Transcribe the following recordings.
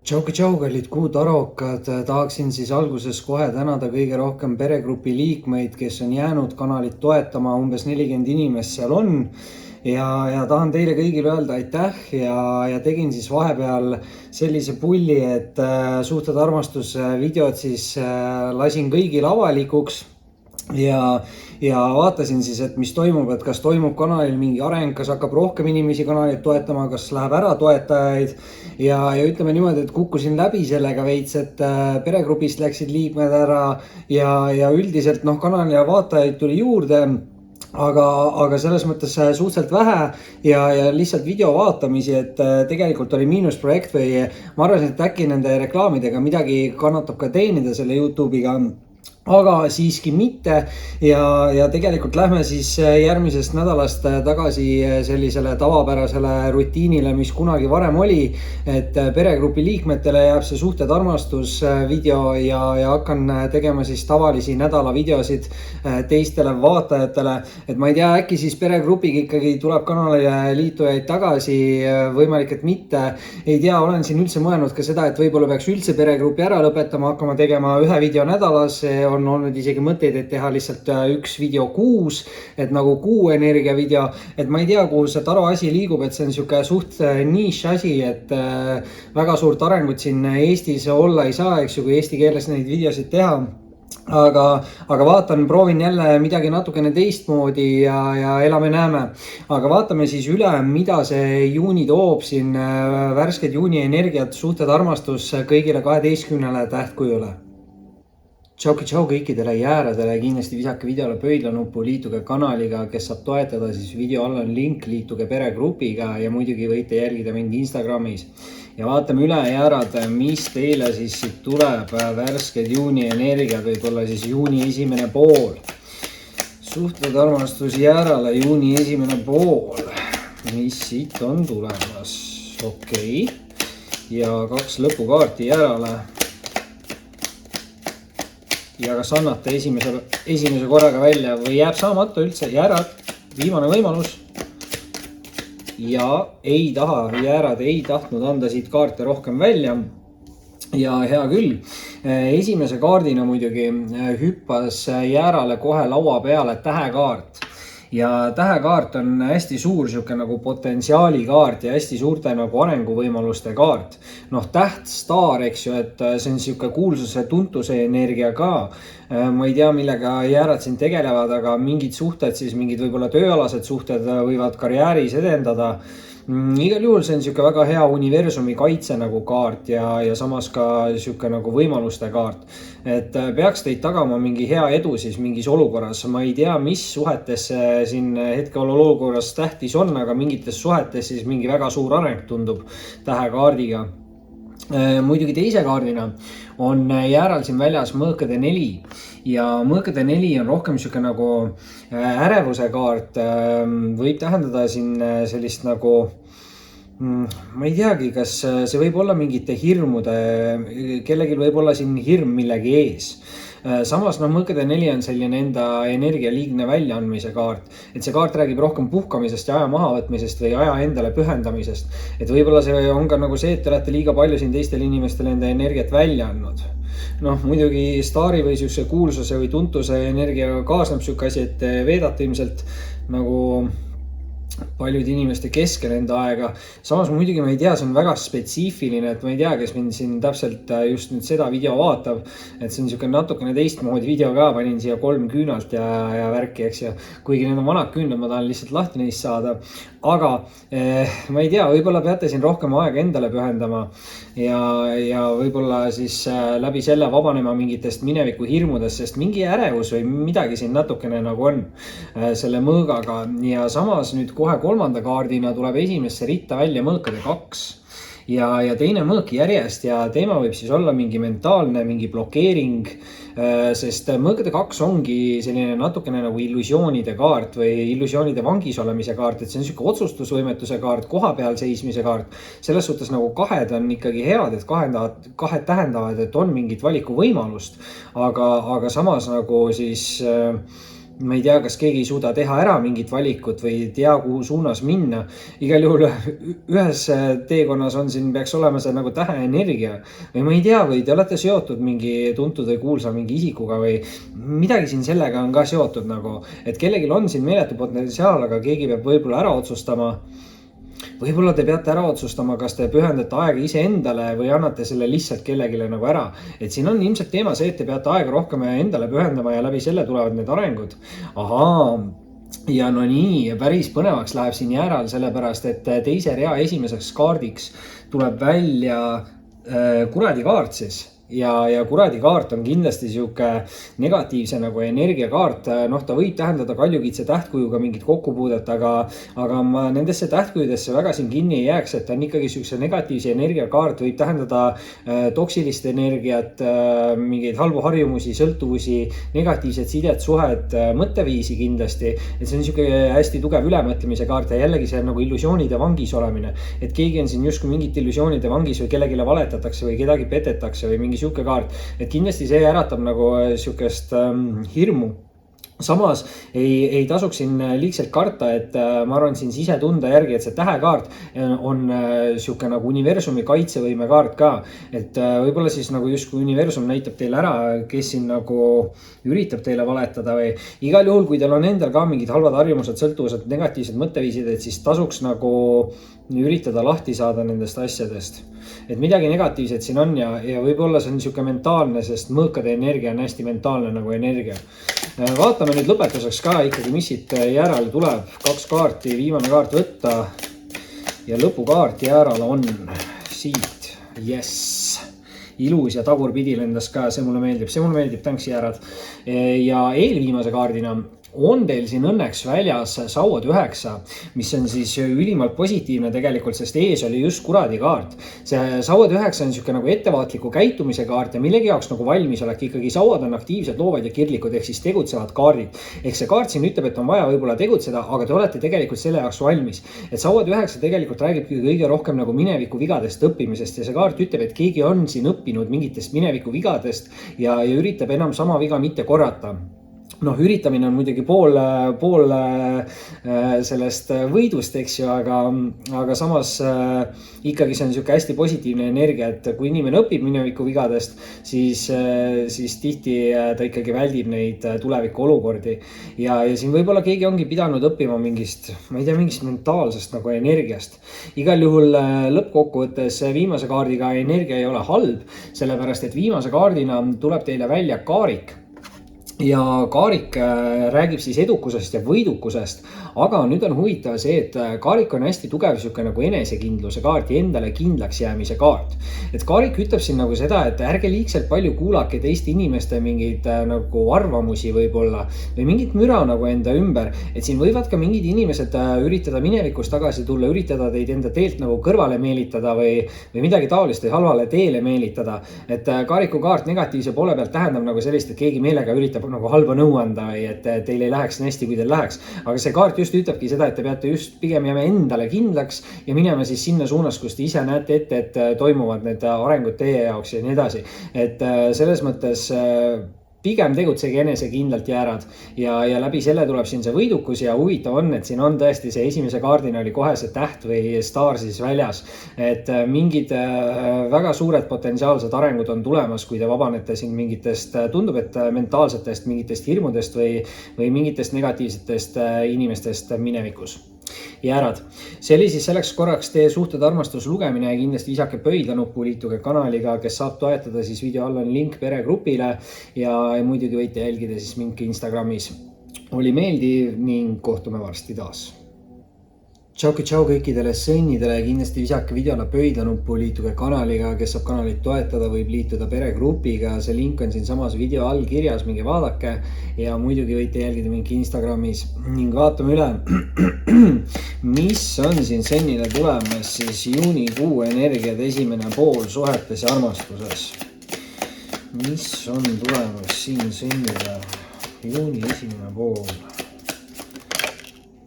Tšau, kallid kuutarokad, tahaksin siis alguses kohe tänada kõige rohkem peregrupi liikmeid, kes on jäänud kanalit toetama, umbes 40 inimest seal on. Ja tahan teile kõigile öelda aitäh ja tegin siis vahepeal sellise pulli, et suhted armastusvideod siis lasin kõigile avalikuks. Ja vaatasin siis, et mis toimub, et kas toimub kanalil mingi areng, kas hakkab rohkem inimesi kanalit toetama, kas läheb ära toetajaid. Ja ütleme niimoodi, et kukkusin läbi sellega veits, et peregrupist läksid liikmed ära ja üldiselt kanalile vaatajaid tuli juurde. Aga selles mõttes suhteliselt vähe ja lihtsalt video vaatamisi, et tegelikult oli miinusprojekt või ma arvasin, et äkki nende reklaamidega midagi kannatab ka teenida selle YouTube'iga. Aga siiski mitte ja tegelikult lähme siis järgmisest nädalast tagasi sellisele tavapärasele rutiinile, mis kunagi varem oli. Et peregrupi liikmetele jääb see suhted armastus video ja hakkan tegema siis tavalisi nädala videosid teistele vaatajatele. Et ma ei tea, äkki siis peregrupiga ikkagi tuleb kanalile liitujaid tagasi, võimalik, et mitte. Ei tea, olen siin üldse mõelnud ka seda, et võib-olla peaks üldse peregrupi ära lõpetama, hakkama tegema ühe video nädalas. On olnud isegi mõtteid, et teha lihtsalt üks video kuus, et nagu kuu energia video, et ma ei tea, kuhu see Taro asi liigub, et see on siuke suht niš asi, et väga suurt arengut siin Eestis olla ei saa, eks ju, kui eesti keeles neid videosid teha. Aga vaatan, proovin jälle midagi natukene teistmoodi ja elame-näeme. Aga vaatame siis üle, mida see juuni toob siin, värsked juuni energiat, suhted armastus kõigile 12 tähtkujule. Tšau kõikidele jääradele, kindlasti visake videole pöidlanupu, liituge kanaliga, kes saab toetada, siis video all on link, liituge peregrupiga ja muidugi võite jälgida mind Instagramis. Ja vaatame üle jäärad, mis teile siis siit tuleb, värsked juuni energiad, võib-olla siis juuni esimene pool. Suhted armastus jäärale, juuni esimene pool, mis siit on tulemas, okei. Ja 2 lõpukaarti jäärale. Ja kas annate esimese korraga välja või jääb saamata üldse, jäärad, viimane võimalus. Ja ei taha, jäärad ei tahtnud anda siit kaarte rohkem välja. Ja hea küll, esimese kaardina muidugi hüppas jäärale kohe laua peale tähekaart. Ja tähekaart on hästi suur siuke nagu potentsiaalikaart ja hästi suurte nagu arenguvõimaluste kaart. Täht, staar, eks ju, et see on siuke kuulsuse, tuntuse energia ka. Ma ei tea, millega jäärad siin tegelevad, aga mingid suhted, siis mingid võib-olla tööalased suhted võivad karjääris edendada. Igal juhul see on siuke väga hea universumi kaitse nagu kaart ja samas ka siuke nagu võimaluste kaart. Et peaks teid tagama mingi hea edu siis mingis olukorras. Ma ei tea, mis suhetes siin hetkel olukorras tähtis on, aga mingites suhetes siis mingi väga suur areng tundub tähekaardiga. Muidugi teise kaardina on jääral siin väljas mõõkade 4 ja mõõkade 4 on rohkem siuke nagu ärevuse kaart, võib tähendada siin sellist nagu, ma ei teagi, kas see võib olla mingite hirmude, kellelgi võib olla siin hirm millegi ees. Samas mõõkade 4 on selline enda energia liigne väljaandmise kaart, et see kaart räägib rohkem puhkamisest ja aja mahavõtmisest või aja endale pühendamisest. Et võib-olla see on ka nagu see, et te olete liiga palju siin teistele inimestele enda energiat välja andnud. Muidugi staari või siukse kuulsuse või tuntuse energiaga kaasneb siuke asi, et veedate ilmselt nagu paljude inimeste keskel enda aega. Samas muidugi ma ei tea, see on väga spetsiifiline, et ma ei tea, kes mind siin täpselt just nüüd seda video vaatab. Et see on siuke natukene teistmoodi video ka, panin siia 3 küünalt ja värki, eks ju. Kuigi need on vanad küünlad, ma tahan lihtsalt lahti neist saada. Aga ma ei tea, võib-olla peate siin rohkem aega endale pühendama ja võib-olla siis läbi selle vabanema mingitest mineviku hirmudest, sest mingi ärevus või midagi siin natukene nagu on selle mõõgaga. Ja samas nüüd kohe 3. kaardina tuleb esimesse ritta välja mõõkade 2 ja teine mõõk järjest ja teema võib siis olla mingi mentaalne, mingi blokeering, sest mõõkade 2 ongi selline natukene nagu illusioonide kaart või illusioonide vangis olemise kaart, et see on siuke otsustusvõimetuse kaart, koha peal seismise kaart. Selles suhtes nagu kahed on ikkagi head, et kahed tähendavad, et on mingit valikuvõimalust, aga samas nagu siis ma ei tea, kas keegi ei suuda teha ära mingit valikut või ei tea, kuhu suunas minna. Igal juhul ühes teekonnas on siin, peaks olema see nagu täheenergia või ma ei tea, või te olete seotud mingi tuntud või kuulsa mingi isikuga või midagi siin sellega on ka seotud nagu, et kellelgi on siin meeletu potentsiaal, aga keegi peab võib-olla ära otsustama. Võib-olla te peate ära otsustama, kas te pühendate aega iseendale või annate selle lihtsalt kellegile nagu ära. Et siin on ilmselt teema see, et te peate aega rohkem endale pühendama ja läbi selle tulevad need arengud. Ahaa, ja no nii, päris põnevaks läheb siin jääral, sellepärast et teise rea esimeseks kaardiks tuleb välja kuradi kaart siis. Ja kuradi kaart on kindlasti sihuke negatiivse nagu energiakaart. Noh, ta võib tähendada kaljukitse tähtkujuga mingit kokkupuudet, aga ma nendesse tähtkujudesse väga siin kinni ei jääks, et ta on ikkagi siukse negatiivse energiakaart, võib tähendada toksilist energiat, mingeid halbu harjumusi, sõltuvusi, negatiivset sidet, suhet, mõtteviisi kindlasti. Et see on siuke hästi tugev ülemõtlemise kaart ja jällegi see on nagu illusioonide vangis olemine. Et keegi on siin justkui mingit illusioonide vangis või kellegile valetatakse või kedagi petetakse või mingi siuke kaart, et kindlasti see äratab nagu siukest hirmu. Samas ei tasuks siin liigselt karta, et ma arvan siin sisetunde järgi, et see tähekaart on siuke nagu universumi kaitsevõime kaart ka. Et võib-olla siis nagu justkui universum näitab teile ära, kes siin nagu üritab teile valetada või igal juhul, kui teil on endal ka mingid halvad harjumused, sõltuvused, negatiivsed mõtteviisid, et siis tasuks nagu üritada lahti saada nendest asjadest. Et midagi negatiivset siin on ja võib-olla see on siuke mentaalne, sest mõõkade energia on hästi mentaalne nagu energia. Vaatame nüüd lõpetuseks ka ikkagi, mis siit järele tuleb. 2 kaarti, viimane kaart võtta ja lõpukaart järele on siit. Yes! Ilus ja tagurpidi lendas ka, see mulle meeldib, tänks jäärad. Ja eelviimase kaardina on teil siin õnneks väljas sauad 9, mis on siis ülimalt positiivne tegelikult, sest ees oli just kuradi kaart. See sauad 9 on siuke nagu ettevaatliku käitumise kaart ja millegi jaoks nagu valmisolek. Ikkagi sauad on aktiivsed, loovad ja kirglikud ehk siis tegutsevad kaardid. Ehk see kaart siin ütleb, et on vaja võib-olla tegutseda, aga te olete tegelikult selle jaoks valmis. Et sauad 9 tegelikult räägib kõige rohkem nagu mineviku vigadest õppimisest ja see kaart ütleb, et keegi on siin õppinud mingitest mineviku vigadest ja üritab enam sama viga mitte korrata. Noh, üritamine on muidugi pool sellest võidust, eks ju, aga samas ikkagi see on siuke hästi positiivne energia, et kui inimene õpib mineviku vigadest, siis tihti ta ikkagi väldib neid tuleviku olukordi. Ja siin võib-olla keegi ongi pidanud õppima mingist mentaalsest nagu energiast. Igal juhul lõppkokkuvõttes viimase kaardiga energia ei ole halb, sellepärast et viimase kaardina tuleb teile välja kaarik. Ja kaarik räägib siis edukusest ja võidukusest, aga nüüd on huvitav see, et kaarik on hästi tugev siuke nagu enesekindluse kaart ja endale kindlaks jäämise kaart. Et kaarik ütleb siin nagu seda, et ärge liigselt palju kuulake teiste inimeste mingeid nagu arvamusi võib-olla või mingit müra nagu enda ümber. Et siin võivad ka mingid inimesed üritada minevikus tagasi tulla, üritada teid enda teelt nagu kõrvale meelitada või midagi taolist või halvale teele meelitada. Et kaariku kaart negatiivse poole pealt tähendab nagu sellist, et keegi meelega üritab nagu halba nõu anda või et teil ei läheks nii hästi, kui teil läheks. Aga see kaart just ütlebki seda, et te peate just pigem jääma endale kindlaks ja minema siis sinna suunas, kus te ise näete ette, et toimuvad need arengud teie jaoks ja nii edasi. Et selles mõttes pigem tegutsegi enesekindlalt jäärad ja läbi selle tuleb siin see võidukus ja huvitav on, et siin on tõesti see esimese kaardina oli kohe see täht või staar siis väljas. Et mingid väga suured potentsiaalsed arengud on tulemas, kui te vabanete siin mingitest, tundub, et mentaalsetest mingitest hirmudest või mingitest negatiivsetest inimestest minevikus. Jäärad. See oli siis selleks korraks teie suhted armastus lugemine ja kindlasti visake pöidlanuppu, liituge kanaliga, kes saab toetada, siis video all on link peregrupile ja muidugi võite jälgida siis mind Instagramis. Oli meeldiv ning kohtume varsti taas. Tšau kõikidele sõnnidele ja kindlasti visake videole pöidlanuppu, liituge kanaliga, kes saab kanalit toetada, võib liituda peregrupiga. See link on siin samas video all kirjas, minge vaadake ja muidugi võite jälgida mind Instagramis ning vaatame üle, mis on siin sõnnile tulemas siis juunikuu energiad esimene pool suhetes ja armastuses. Mis on tulemas siin sõnnile juuni esimene pool?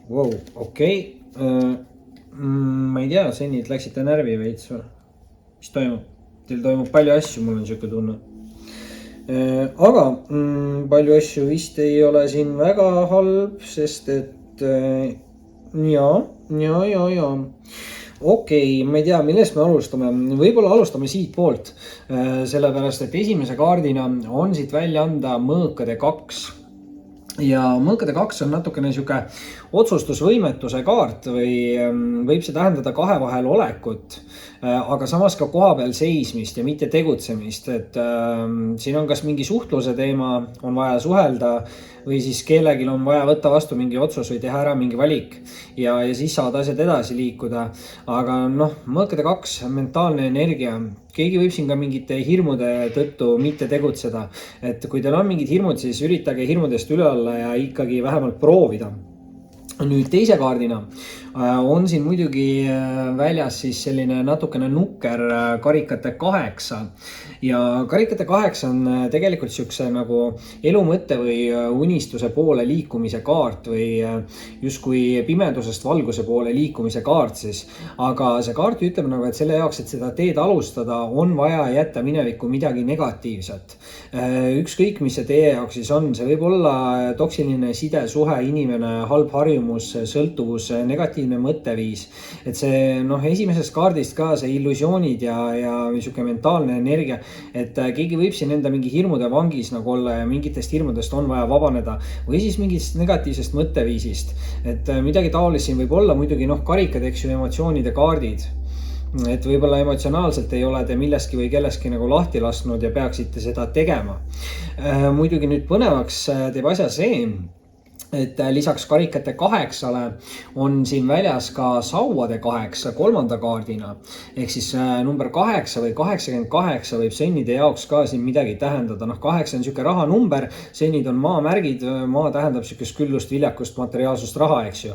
Wow, okei. Ma ei tea, sennid läksite närvi veits või? Mis toimub? Teil toimub palju asju, mul on siuke tunne. Aga palju asju vist ei ole siin väga halb, sest et ja. Okei, ma ei tea, millest me alustame. Võib-olla alustame siit poolt, sellepärast et esimese kaardina on siit välja anda mõõkade 2. Ja mõõkade 2 on natukene sihuke otsustusvõimetuse kaart või võib see tähendada kahe vahel olekut, aga samas ka koha peal seismist ja mitte tegutsemist, et siin on kas mingi suhtluse teema, on vaja suhelda või siis kellelgi on vaja võtta vastu mingi otsus või teha ära mingi valik ja siis saavad asjad edasi liikuda. Aga noh, mõõkade 2, mentaalne energia, keegi võib siin ka mingite hirmude tõttu mitte tegutseda. Et kui teil on mingid hirmud, siis üritage hirmudest üle olla ja ikkagi vähemalt proovida. Nüüd teise kaardina on siin muidugi väljas siis selline natukene nukker karikate 8 ja karikate 8 on tegelikult siukse nagu elu mõtte või unistuse poole liikumise kaart või justkui pimedusest valguse poole liikumise kaart siis. Aga see kaart ütleb nagu, et selle jaoks, et seda teed alustada, on vaja jätta minevikku midagi negatiivset. Ükskõik, mis see teie jaoks siis on, see võib olla toksiline side, suhe, inimene, halb harjumus, sõltuvus, negatiivne mõtteviis. Et see esimesest kaardist ka see illusioonid ja niisugune mentaalne energia, et keegi võib siin enda mingi hirmude vangis nagu olla ja mingitest hirmudest on vaja vabaneda või siis mingist negatiivsest mõtteviisist. Et midagi taolist siin võib olla, muidugi karikad, eks ju, emotsioonide kaardid. Et võib-olla emotsionaalselt ei ole te millestki või kellestki nagu lahti lasknud ja peaksite seda tegema. Muidugi nüüd põnevaks teeb asja see, et lisaks karikate 8-le on siin väljas ka sauade 8 kolmanda kaardina. Ehk siis number 8 või 88 võib sennide jaoks ka siin midagi tähendada. 8 on siuke rahanumber, sennid on maamärgid, maa tähendab siukest küllust, viljakust, materiaalsust raha, eks ju.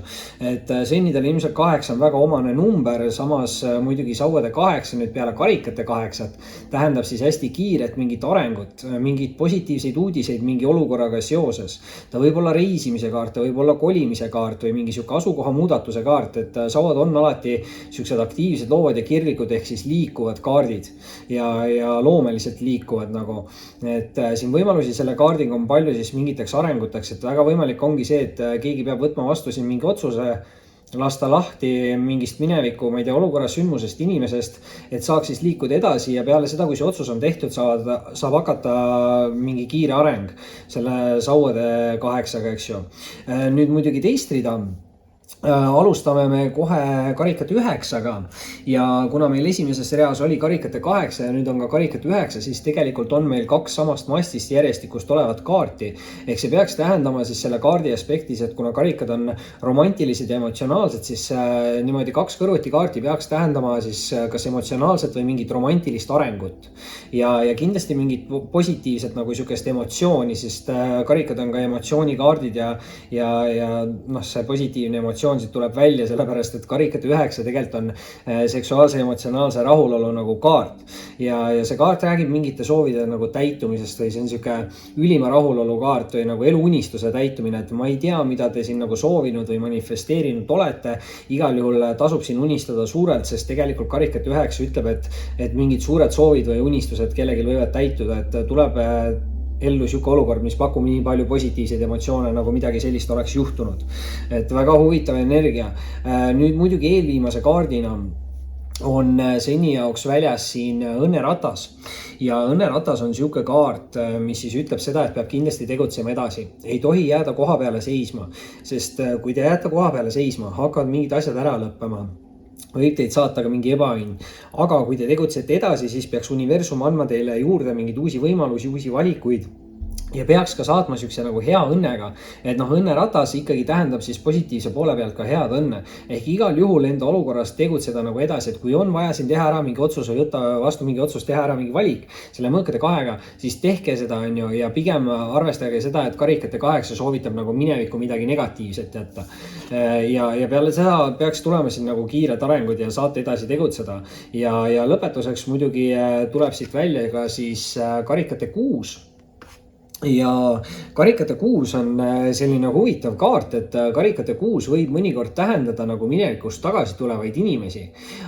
Et sennidel ilmselt 8 on väga omane number, samas muidugi sauade 8 nüüd peale karikate 8 tähendab siis hästi kiiret mingit arengut, mingit positiivseid uudiseid mingi olukorraga seoses. Ta võib olla reisimise kaart, võib olla kolimise kaart või mingi siuke asukoha muudatuse kaart, et sauad on alati siuksed aktiivsed, loovad ja kirglikud ehk siis liikuvad kaardid ja loomeliselt liikuvad nagu. Et siin võimalusi selle kaardiga on palju siis mingiteks arenguteks, et väga võimalik ongi see, et keegi peab võtma vastu siin mingi otsuse, lasta lahti mingist mineviku, ma ei tea, olukorra sündmusest, inimesest, et saaks siis liikuda edasi ja peale seda, kui see otsus on tehtud, saab hakata mingi kiire areng selle sauade 8-ga, eks ju. Nüüd muidugi teist rida. Alustame me kohe karikate 9-ga ja kuna meil esimeses reas oli karikate 8 ja nüüd on ka karikate 9, siis tegelikult on meil 2 samast mastist järjestikust olevat kaarti. Ehk see peaks tähendama siis selle kaardi aspektis, et kuna karikad on romantilised ja emotsionaalsed, siis niimoodi 2 kõrvuti kaarti peaks tähendama siis kas emotsionaalset või mingit romantilist arengut. Ja kindlasti mingit positiivset nagu siukest emotsiooni, sest karikad on ka emotsioonikaardid ja see positiivne emotsioon siit tuleb välja, sellepärast et karikate 9 tegelikult on seksuaalse emotsionaalse rahulolu nagu kaart. Ja see kaart räägib mingite soovide nagu täitumisest või see on siuke ülima rahulolu kaart või nagu eluunistuse täitumine, et ma ei tea, mida te siin nagu soovinud või manifesteerinud olete. Igal juhul tasub siin unistada suurelt, sest tegelikult karikate 9 ütleb, et mingid suured soovid või unistused kellelgi võivad täituda, et tuleb ellu siuke olukord, mis pakub nii palju positiivseid emotsioone, nagu midagi sellist oleks juhtunud. Et väga huvitav energia. Nüüd muidugi eelviimase kaardina on seni jaoks väljas siin õnneratas. Ja õnneratas on siuke kaart, mis siis ütleb seda, et peab kindlasti tegutsema edasi. Ei tohi jääda koha peale seisma, sest kui te jääte koha peale seisma, hakkavad mingid asjad ära lõppema. Võib teid saata ka mingi ebaõnn. Aga kui te tegutsete edasi, siis peaks universum andma teile juurde mingeid uusi võimalusi, uusi valikuid. Ja peaks ka saatma siukse nagu hea õnnega, et õnneratas ikkagi tähendab siis positiivse poole pealt ka head õnne. Ehk igal juhul enda olukorras tegutseda nagu edasi, et kui on vaja siin teha ära mingi otsus või võtta vastu mingi otsus, teha ära mingi valik selle mõõkade 2-ga, siis tehke seda, on ju, ja pigem arvestage seda, et karikate 8 soovitab nagu minevikku midagi negatiivset jätta. Ja peale seda peaks tulema siin nagu kiired arengud ja saate edasi tegutseda. Ja lõpetuseks muidugi tuleb siit välja ka siis karikate 6. Ja karikate 6 on selline huvitav kaart, et karikate 6 võib mõnikord tähendada nagu minevikust tagasi tulevaid inimesi.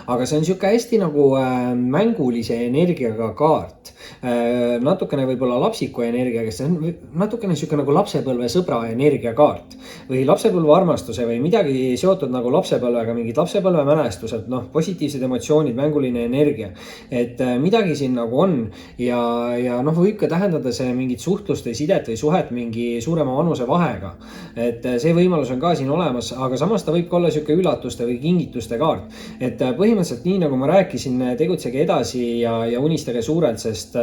Aga see on siuke hästi nagu mängulise energiaga kaart. natukene võib-olla lapsiku energiaga, see on natukene siuke nagu lapsepõlve sõbra energiakaart või lapsepõlve armastuse või midagi seotud nagu lapsepõlvega, mingid lapsepõlve mälestused, noh, positiivsed emotsioonid, mänguline energia, et midagi siin nagu on ja noh, võib ka tähendada see mingit suhtlust või sidet või suhet mingi suurema vanuse vahega, et see võimalus on ka siin olemas, aga samas ta võib ka olla siuke üllatuste või kingituste kaart, et põhimõtteliselt nii nagu ma rääkisin, tegutsege edasi ja unistage suurelt, sest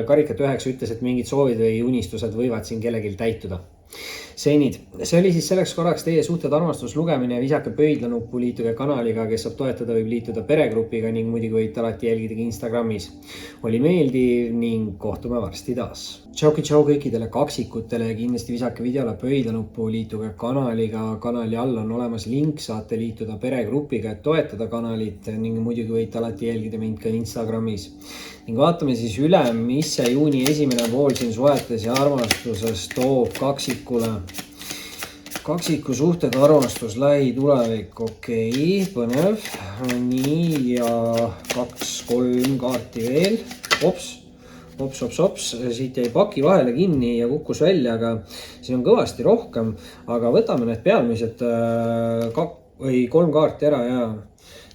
karikat 9 ütles, et mingid soovid või unistused võivad siin kellelgi täituda. Seenid, see oli siis selleks korraks teie suhted armastuslugemine, visake pöidlanuppu, liituge kanaliga, kes saab toetada, võib liituda peregrupiga ning muidugi võite alati jälgida Instagramis. Oli meeldiv ning kohtume varsti taas. Tšau kõikidele kaksikutele ja kindlasti visake videole pöidlanuppu, liituge kanaliga, kanali all on olemas link, saate liituda peregrupiga, et toetada kanalit ning muidugi võite alati jälgida mind ka Instagramis. Ning vaatame siis üle, mis see juuni esimene pool siin suhetes ja armastuses toob kaksikule. Kaksiku suhted, armastus, lähitulevik, okei, põnev. Nii ja 2-3 kaarti veel. Ops, siit jäi paki vahele kinni ja kukkus välja, aga siin on kõvasti rohkem, aga võtame need pealmised 3 kaarti ära ja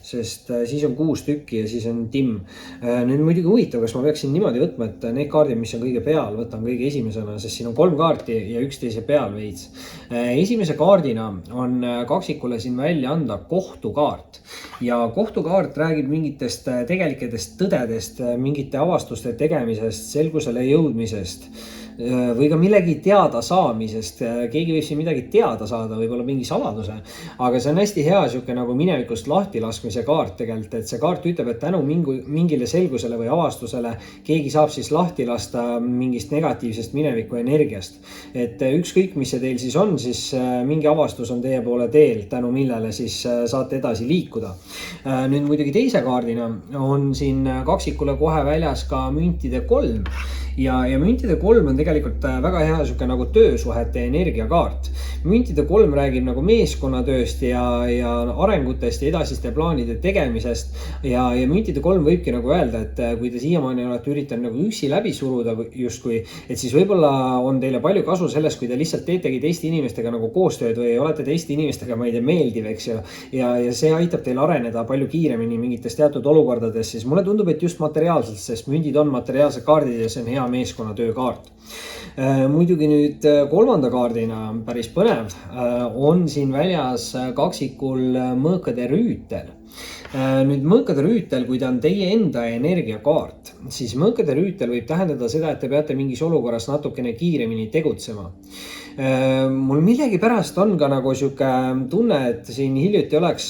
sest siis on 6 tükki ja siis on timm. Nüüd muidugi huvitav, kas ma peaksin niimoodi võtma, et need kaardid, mis on kõige peal, võtan kõige esimesena, sest siin on 3 kaarti ja üksteise peal veits. Esimese kaardina on kaksikule siin välja anda kohtukaart ja kohtukaart räägib mingitest tegelikest tõdedest, mingite avastuste tegemisest, selgusele jõudmisest või ka millegi teada saamisest. Keegi võib siin midagi teada saada, võib-olla mingi saladuse, aga see on hästi hea siuke nagu minevikust lahti laskmise kaart tegelikult, et see kaart ütleb, et tänu mingile selgusele või avastusele keegi saab siis lahti lasta mingist negatiivsest mineviku energiast. Et ükskõik, mis see teil siis on, siis mingi avastus on teie poole teel, tänu millele siis saate edasi liikuda. Nüüd muidugi teise kaardina on siin kaksikule kohe väljas ka müntide 3 ja müntide 3 on tegelikult väga hea siuke nagu töösuhete energiakaart. Müntide 3 räägib nagu meeskonnatööst ja arengutest ja edasiste plaanide tegemisest ja müntide 3 võibki nagu öelda, et kui te siiamaani olete üritanud nagu üksi läbi suruda justkui, et siis võib-olla on teile palju kasu sellest, kui te lihtsalt teetegi teiste inimestega nagu koostööd või olete teiste inimestega, ma ei tea, meeldiv, eks ju, ja see aitab teil areneda palju kiiremini mingites teatud olukordades, siis mulle tundub, et just materiaalselt, sest mündid on materiaalsed kaardid ja see on hea meeskonnatöö kaart. Muidugi nüüd kolmanda kaardina päris põnev on siin väljas kaksikul mõõkade rüütel. Nüüd mõõkade rüütel, kui ta on teie enda energiakaart, siis mõõkade rüütel võib tähendada seda, et te peate mingis olukorras natukene kiiremini tegutsema. Mul millegi pärast on ka nagu siuke tunne, et siin hiljuti oleks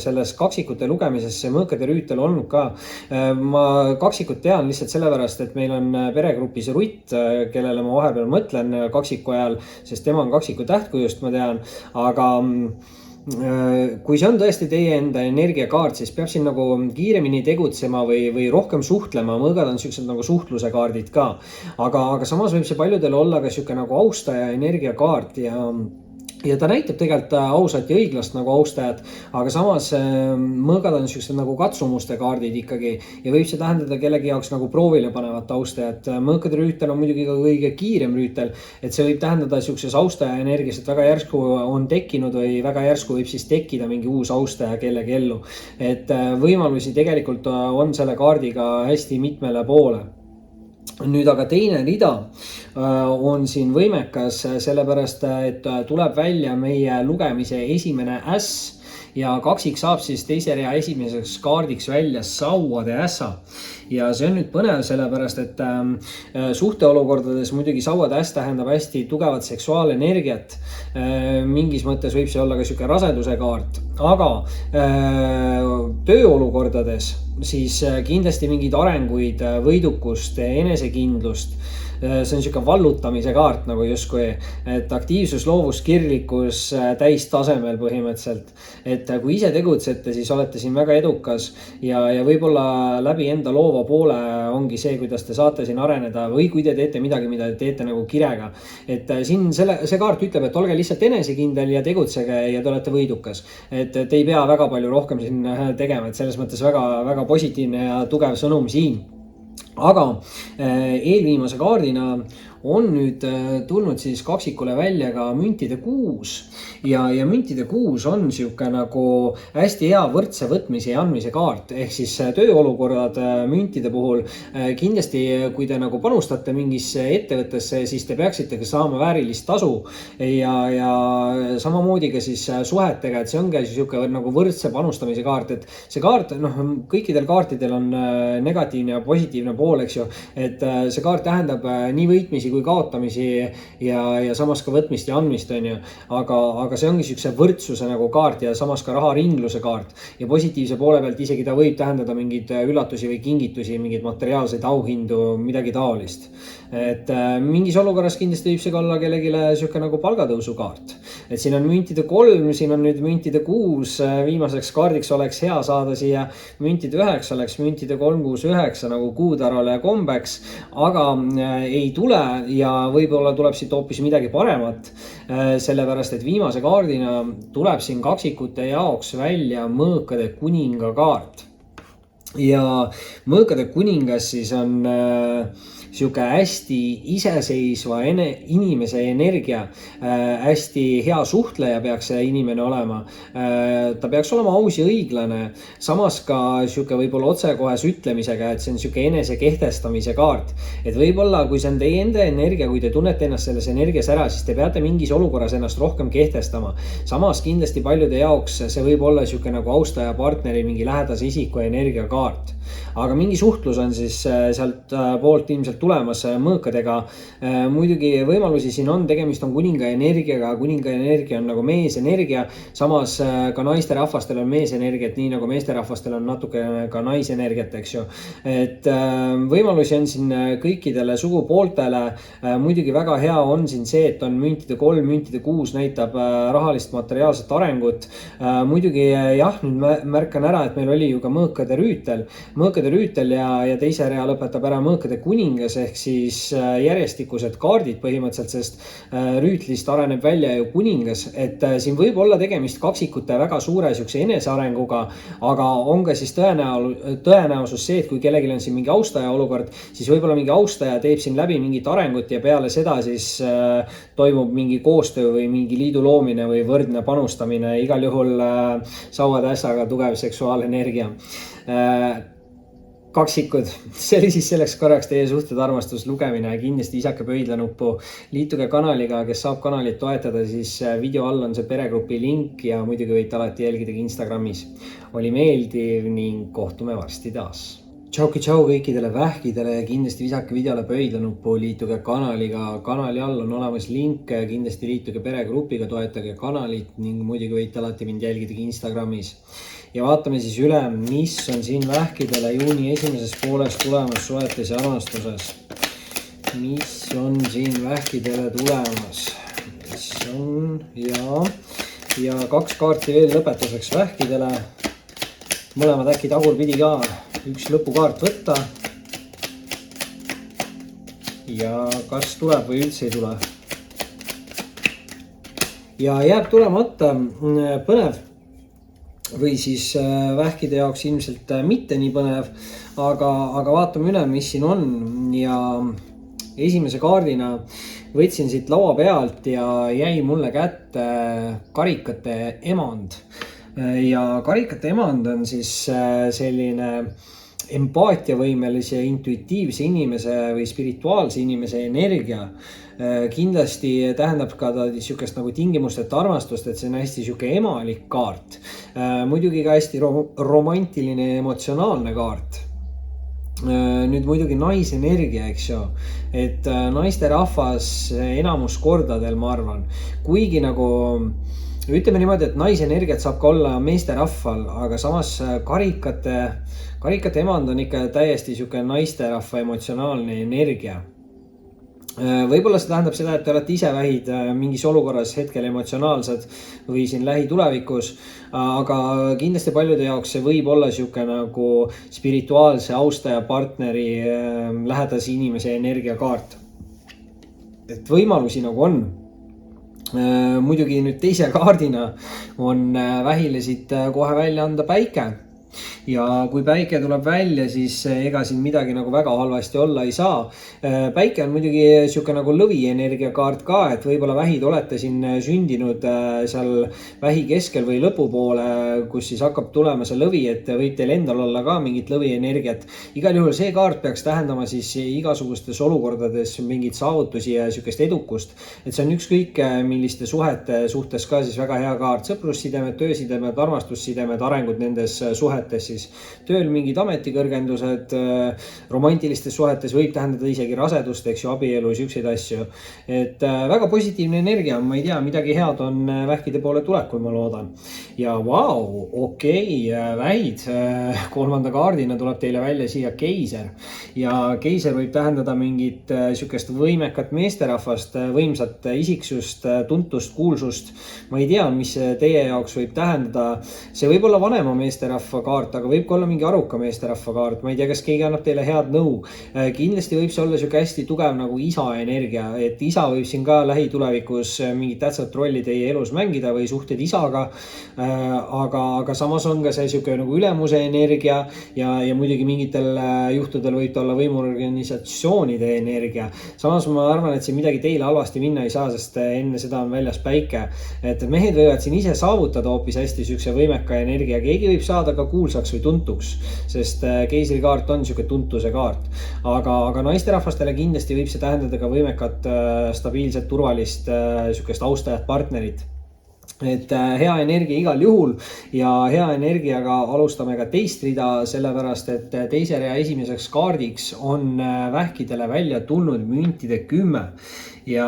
selles kaksikute lugemises see mõõkade rüütel olnud ka. Ma kaksikut tean lihtsalt sellepärast, et meil on peregrupis Rutt, kellele ma vahepeal mõtlen kaksiku ajal, sest tema on kaksiku tähtkujust, ma tean, aga kui see on tõesti teie enda energiakaart, siis peab siin nagu kiiremini tegutsema või rohkem suhtlema. Mõõgad on siuksed nagu suhtluse kaardid ka, aga samas võib see paljudel olla ka siuke nagu austaja energiakaart ja ta näitab tegelikult ausat ja õiglast nagu austajat, aga samas mõõgad on siuksed nagu katsumuste kaardid ikkagi ja võib see tähendada kellegi jaoks nagu proovile panevat austajat. Mõõkade rüütel on muidugi ka kõige kiirem rüütel, et see võib tähendada siukses austaja energias, et väga järsku on tekkinud või väga järsku võib siis tekkida mingi uus austaja kellegi ellu. Et võimalusi tegelikult on selle kaardiga hästi mitmele poole. Nüüd aga teine rida on siin võimekas, sellepärast et tuleb välja meie lugemise esimene äss ja kaksik saab siis teise rea esimeseks kaardiks välja sauade ässa. Ja see on nüüd põnev sellepärast, et suhteolukordades muidugi sauade äss tähendab hästi tugevat seksuaalenergiat. Mingis mõttes võib see olla ka siuke raseduse kaart, aga tööolukordades siis kindlasti mingid arenguid, võidukust, enesekindlust. See on siuke vallutamise kaart nagu justkui, et aktiivsus, loovus, kirglikkus täistasemel põhimõtteliselt. Et kui ise tegutsete, siis olete siin väga edukas ja võib-olla läbi enda loova poole ongi see, kuidas te saate siin areneda või kui te teete midagi, mida te teete nagu kirega. Et siin see kaart ütleb, et olge lihtsalt enesekindel ja tegutsege ja te olete võidukas. Et te ei pea väga palju rohkem siin tegema, et selles mõttes väga, väga positiivne ja tugev sõnum siin. aga eelviimase kaardina on nüüd tulnud siis kaksikule välja ka müntide 6 ja müntide 6 on sihuke nagu hästi hea võrdse võtmise ja andmise kaart, ehk siis tööolukorrad müntide puhul. Kindlasti, kui te nagu panustate mingisse ettevõttesse, siis te peaksite ka saama väärilist tasu ja samamoodi ka siis suhetega, et see ongi sihuke nagu võrdse panustamise kaart, et see kaart, kõikidel kaartidel on negatiivne ja positiivne pool, eks ju, et see kaart tähendab nii võitmisi kui kaotamisi ja samas ka võtmist ja andmist, on ju. Aga see ongi siukse võrdsuse nagu kaart ja samas ka raharingluse kaart. Ja positiivse poole pealt isegi ta võib tähendada mingeid üllatusi või kingitusi, mingeid materiaalseid auhindu, midagi taolist. Et mingis olukorras kindlasti võib see olla kellegile siuke nagu palgatõusu kaart. Et siin on müntide 3, siin on nüüd müntide 6, viimaseks kaardiks oleks hea saada siia müntide 9, oleks müntide 3, 6, 9 nagu kuutarale kombeks, aga ei tule ja võib-olla tuleb siit hoopis midagi paremat, sellepärast et viimase kaardina tuleb siin kaksikute jaoks välja mõõkade kuninga kaart. Ja mõõkade kuningas siis on sihuke hästi iseseisva inimese energia, hästi hea suhtleja peaks see inimene olema. Ta peaks olema aus ja õiglane, samas ka sihuke võib-olla otsekohes ütlemisega, et see on sihuke enese kehtestamise kaart. Et võib-olla, kui see on teie enda energia, kui te tunnete ennast selles energias ära, siis te peate mingis olukorras ennast rohkem kehtestama. Samas kindlasti paljude jaoks see võib olla sihuke nagu austaja partneri, mingi lähedase isiku energia kaart. Aga mingi suhtlus on siis sealt poolt ilmselt tulemas mõõkadega. Muidugi võimalusi siin on, tegemist on kuninga energiaga, kuninga energia on nagu mees energia, samas ka naisterahvastel on mees energiat, nii nagu meesterahvastel on natuke ka naisenergiat, eks ju. Et võimalusi on siin kõikidele sugupooltele. Muidugi väga hea on siin see, et on müntide 3, müntide 6 näitab rahalist materiaalset arengut. Muidugi jah, nüüd märkan ära, et meil oli ju ka mõõkade rüütel ja teise rea lõpetab ära mõõkade kuningas ehk siis järjestikused kaardid põhimõtteliselt, sest rüütlist areneb välja ju kuningas, et siin võib olla tegemist kaksikute väga suure siukse enesearenguga, aga on ka siis tõenäosus see, et kui kellelgi on siin mingi austaja olukord, siis võib-olla mingi austaja teeb siin läbi mingit arengut ja peale seda siis toimub mingi koostöö või mingi liidu loomine või võrdne panustamine, igal juhul sauatässaga tugev seksuaalenergia. Kaksikud, see oli siis selleks korraks teie suhted, armastus, lugemine. Kindlasti visake pöidlanuppu, liituge kanaliga, kes saab kanalit toetada, siis video all on see peregrupi link ja muidugi võite alati jälgida Instagramis. Oli meeldiv ning kohtume varsti taas. Tšau kõikidele vähkidele ja kindlasti visake videole pöidlanuppu, liituge kanaliga. Kanali all on olemas link, kindlasti liituge peregrupiga, toetage kanalit ning muidugi võite alati mind jälgida Instagramis. Ja vaatame siis üle, mis on siin vähkidele juuni esimeses pooles tulemas suhetes ja armastuses. Mis on siin vähkidele tulemas? Mis on ja 2 kaarti veel lõpetuseks vähkidele. Mõlemad äkki tagurpidi ka. Üks lõpukaart võtta. Ja kas tuleb või üldse ei tule? Ja jääb tulemata põnev. Või siis vähkide jaoks ilmselt mitte nii põnev, aga vaatame üle, mis siin on. Ja esimese kaardina võtsin siit laua pealt ja jäi mulle kätte karikate emand. Ja karikate emand on siis selline empaatiavõimelise, intuitiivse inimese või spirituaalse inimese energia. Kindlasti tähendab ka ta siukest nagu tingimusteta armastust, et see on hästi siuke emalik kaart. Muidugi ka hästi romantiline ja emotsionaalne kaart. Nüüd muidugi naisenergia, eks ju, et naisterahvas enamus kordadel, ma arvan, kuigi nagu ütleme niimoodi, et naisenergiat saab ka olla meesterahval, aga samas karikate emand on ikka täiesti siuke naisterahva emotsionaalne energia. Võib-olla see tähendab seda, et te olete ise vähid mingis olukorras hetkel emotsionaalsed või siin lähitulevikus, aga kindlasti paljude jaoks see võib olla siuke nagu spirituaalse austaja partneri lähedase inimese energiakaart. Et võimalusi nagu on. Muidugi nüüd teise kaardina on vähile siit kohe välja anda päike. ja kui päike tuleb välja, siis ega siin midagi nagu väga halvasti olla ei saa. Päike on muidugi sihuke nagu lõvienergia kaart ka, et võib-olla vähid olete siin sündinud seal vähi keskel või lõpupoole, kus siis hakkab tulema see lõvi, et võib teil endal olla ka mingit lõvienergiat. Igal juhul see kaart peaks tähendama siis igasugustes olukordades mingit saavutusi ja sihukest edukust. Et see on ükskõik milliste suhete suhtes ka siis väga hea kaart. Sõprussidemed, töösidemed, armastussidemed, arengud nendes suhetes siis. Tööl mingid ametikõrgendused, romantilistes suhetes võib tähendada isegi rasedust, eks ju, abielu, siukseid asju. Et väga positiivne energia, ma ei tea, midagi head on vähkide poole tulekul, ma loodan. Ja vau, okei, vähid, kolmanda kaardina tuleb teile välja siia keiser. Ja keiser võib tähendada mingit sihukest võimekat meesterahvast, võimsat isiksust, tuntust, kuulsust. Ma ei tea, mis teie jaoks võib tähendada. See võib olla vanema meesterahva kaart, aga võib ka olla mingi aruka meesterahva kaart. Ma ei tea, kas keegi annab teile head nõu. Kindlasti võib see olla sihuke hästi tugev nagu isa energia, et isa võib siin ka lähitulevikus mingit tähtsat rolli teie elus mängida või suhted isaga. Aga samas on ka see sihuke nagu ülemuse energia ja muidugi mingitel juhtudel võib ta olla võimuorganisatsioonide energia. Samas ma arvan, et siin midagi teile halvasti minna ei saa, sest enne seda on väljas päike. Et mehed võivad siin ise saavutada hoopis hästi siukse võimeka energia. Keegi võib saada ka kuulsaks või tuntuks, sest keisri kaart on siuke tuntuse kaart. Aga naisterahvastele kindlasti võib see tähendada ka võimekat, stabiilset, turvalist, siukest austajat, partnerit. Et hea energia igal juhul ja hea energiaga alustame ka teist rida, sellepärast et teise rea esimeseks kaardiks on vähkidele välja tulnud müntide 10. Ja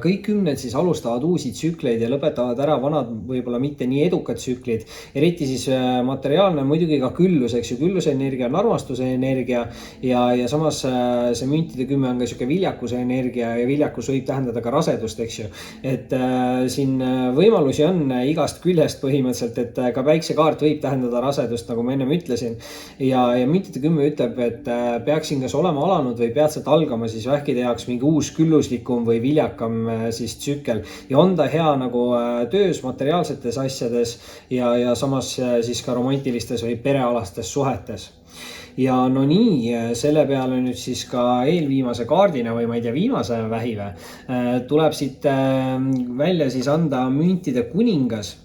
kõik 10 siis alustavad uusi tsükleid ja lõpetavad ära vanad, võib-olla mitte nii edukad tsüklid. Eriti siis materiaalne muidugi ka küllus, eks ju, külluse energia on armastuse energia ja samas see müntide 10 on ka sihuke viljakuse energia ja viljakus võib tähendada ka rasedust, eks ju. Et siin võimalusi on igast küljest põhimõtteliselt, et ka päiksekaart võib tähendada rasedust, nagu ma ennem ütlesin. Ja müntide 10 ütleb, et peaksin kas olema alanud või peatselt algama siis vähkide jaoks mingi uus külluslikum või viljakam siis tsükkel ja on ta hea nagu töös, materiaalsetes asjades ja samas siis ka romantilistes või perealastes suhetes. Ja no nii, selle peale nüüd siis ka eelviimase kaardina või ma ei tea, viimase vähive tuleb siit välja siis anda müntide kuningas.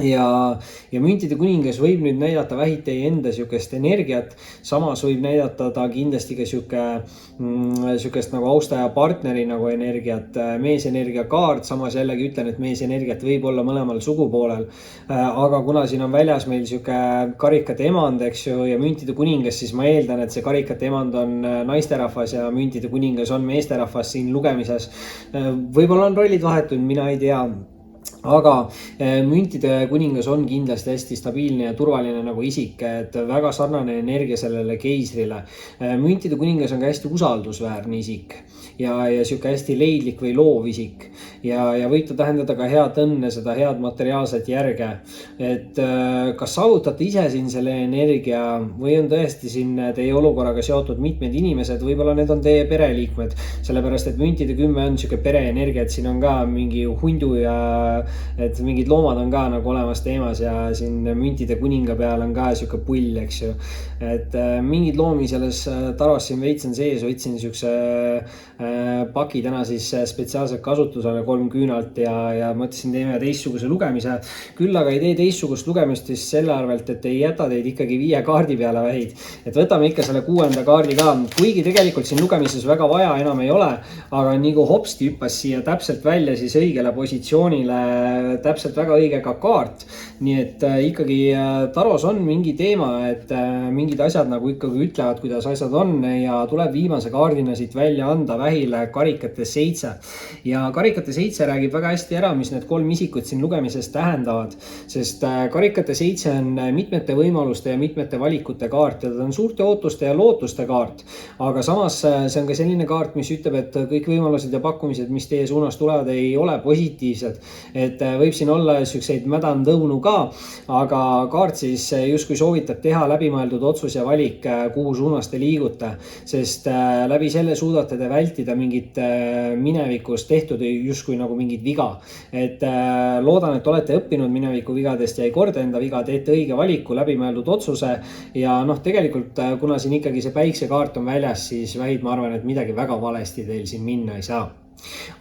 Ja müntide kuningas võib nüüd näidata vähid teie enda sihukest energiat, samas võib näidata ta kindlasti ka sihukest nagu austaja partneri nagu energiat, meesenergia kaart, samas jällegi ütlen, et meesenergiat võib olla mõlemal sugupoolel. Aga kuna siin on väljas meil sihuke karikate emand, eks ju, ja müntide kuningas, siis ma eeldan, et see karikate emand on naisterahvas ja müntide kuningas on meesterahvas siin lugemises. Võib-olla on rollid vahetunud, mina ei tea. Aga müntide kuningas on kindlasti hästi stabiilne ja turvaline nagu isik, et väga sarnane energia sellele keisrile. Müntide kuningas on ka hästi usaldusväärne isik ja sihuke hästi leidlik või loov isik ja võib ta tähendada ka head õnne, seda head materiaalset järge. Et kas saavutate ise siin selle energia või on tõesti siin teie olukorraga seotud mitmed inimesed, võib-olla need on teie pereliikmed, sellepärast et müntide 10 on sihuke pereenergia, et siin on ka mingi hundu ja et mingid loomad on ka nagu olemas teemas ja siin müntide kuninga peal on ka sihuke pull, eks ju. Et mingid loomi selles taros siin veits on sees, võtsin siukse paki täna siis spetsiaalselt kasutusele 3 küünalt ja mõtlesin teeme teistsuguse lugemise. Küll aga ei tee teistsugust lugemist siis selle arvelt, et ei jäta teid ikkagi 5 kaardi peale vähid. Et võtame ikka selle 6. kaardi ka, kuigi tegelikult siin lugemises väga vaja enam ei ole, aga nagu hopsti hüppas siia täpselt välja siis õigele positsioonile, täpselt väga õige ka kaart. Nii et ikkagi taros on mingi teema, et mingid asjad nagu ikkagi ütlevad, kuidas asjad on ja tuleb viimase kaardina siit välja anda vähile karikate 7. Ja karikate 7 räägib väga hästi ära, mis need 3 isikut siin lugemises tähendavad, sest karikate 7 on mitmete võimaluste ja mitmete valikute kaart ja ta on suurte ootuste ja lootuste kaart. Aga samas see on ka selline kaart, mis ütleb, et kõik võimalused ja pakkumised, mis teie suunas tulevad, ei ole positiivsed. Et et võib siin olla selliseid mädantõunu ka, aga kaart siis justkui soovitab teha läbimõeldud otsus ja valik, kuhu suunas te liigute, sest läbi selle suudate te vältida mingit minevikus tehtud justkui nagu mingit viga. Et loodan, et olete õppinud mineviku vigadest ja ei korda enda viga, teete õige valiku, läbimõeldud otsuse ja tegelikult kuna siin ikkagi see päiksekaart on väljas, siis vähid ma arvan, et midagi väga valesti teil siin minna ei saa.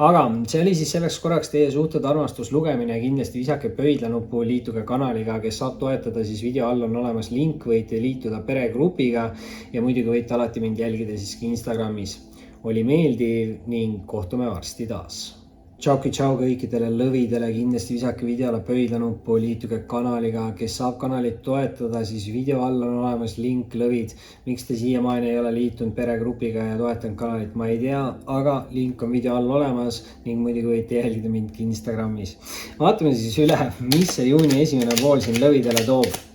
Aga see oli siis selleks korraks teie suhted armastuslugemine. Kindlasti visake pöidla nuppu, liituge kanaliga, kes saab toetada, siis video all on olemas link, võite liituda peregrupiga ja muidugi võite alati mind jälgida siis Instagramis. Oli meeldiv ning kohtume varsti taas. Tšauki tšau kõikidele lõvidele, kindlasti visake videole pöidla nuppu, liituge kanaliga, kes saab kanalit toetada, siis video all on olemas link lõvid. Miks te siiamaani ei ole liitunud peregrupiga ja toetanud kanalit, ma ei tea, aga link on video all olemas ning muidugi võite jälgida mind Instagramis. Vaatame siis üle, mis see juuni esimene pool siin lõvidele toob.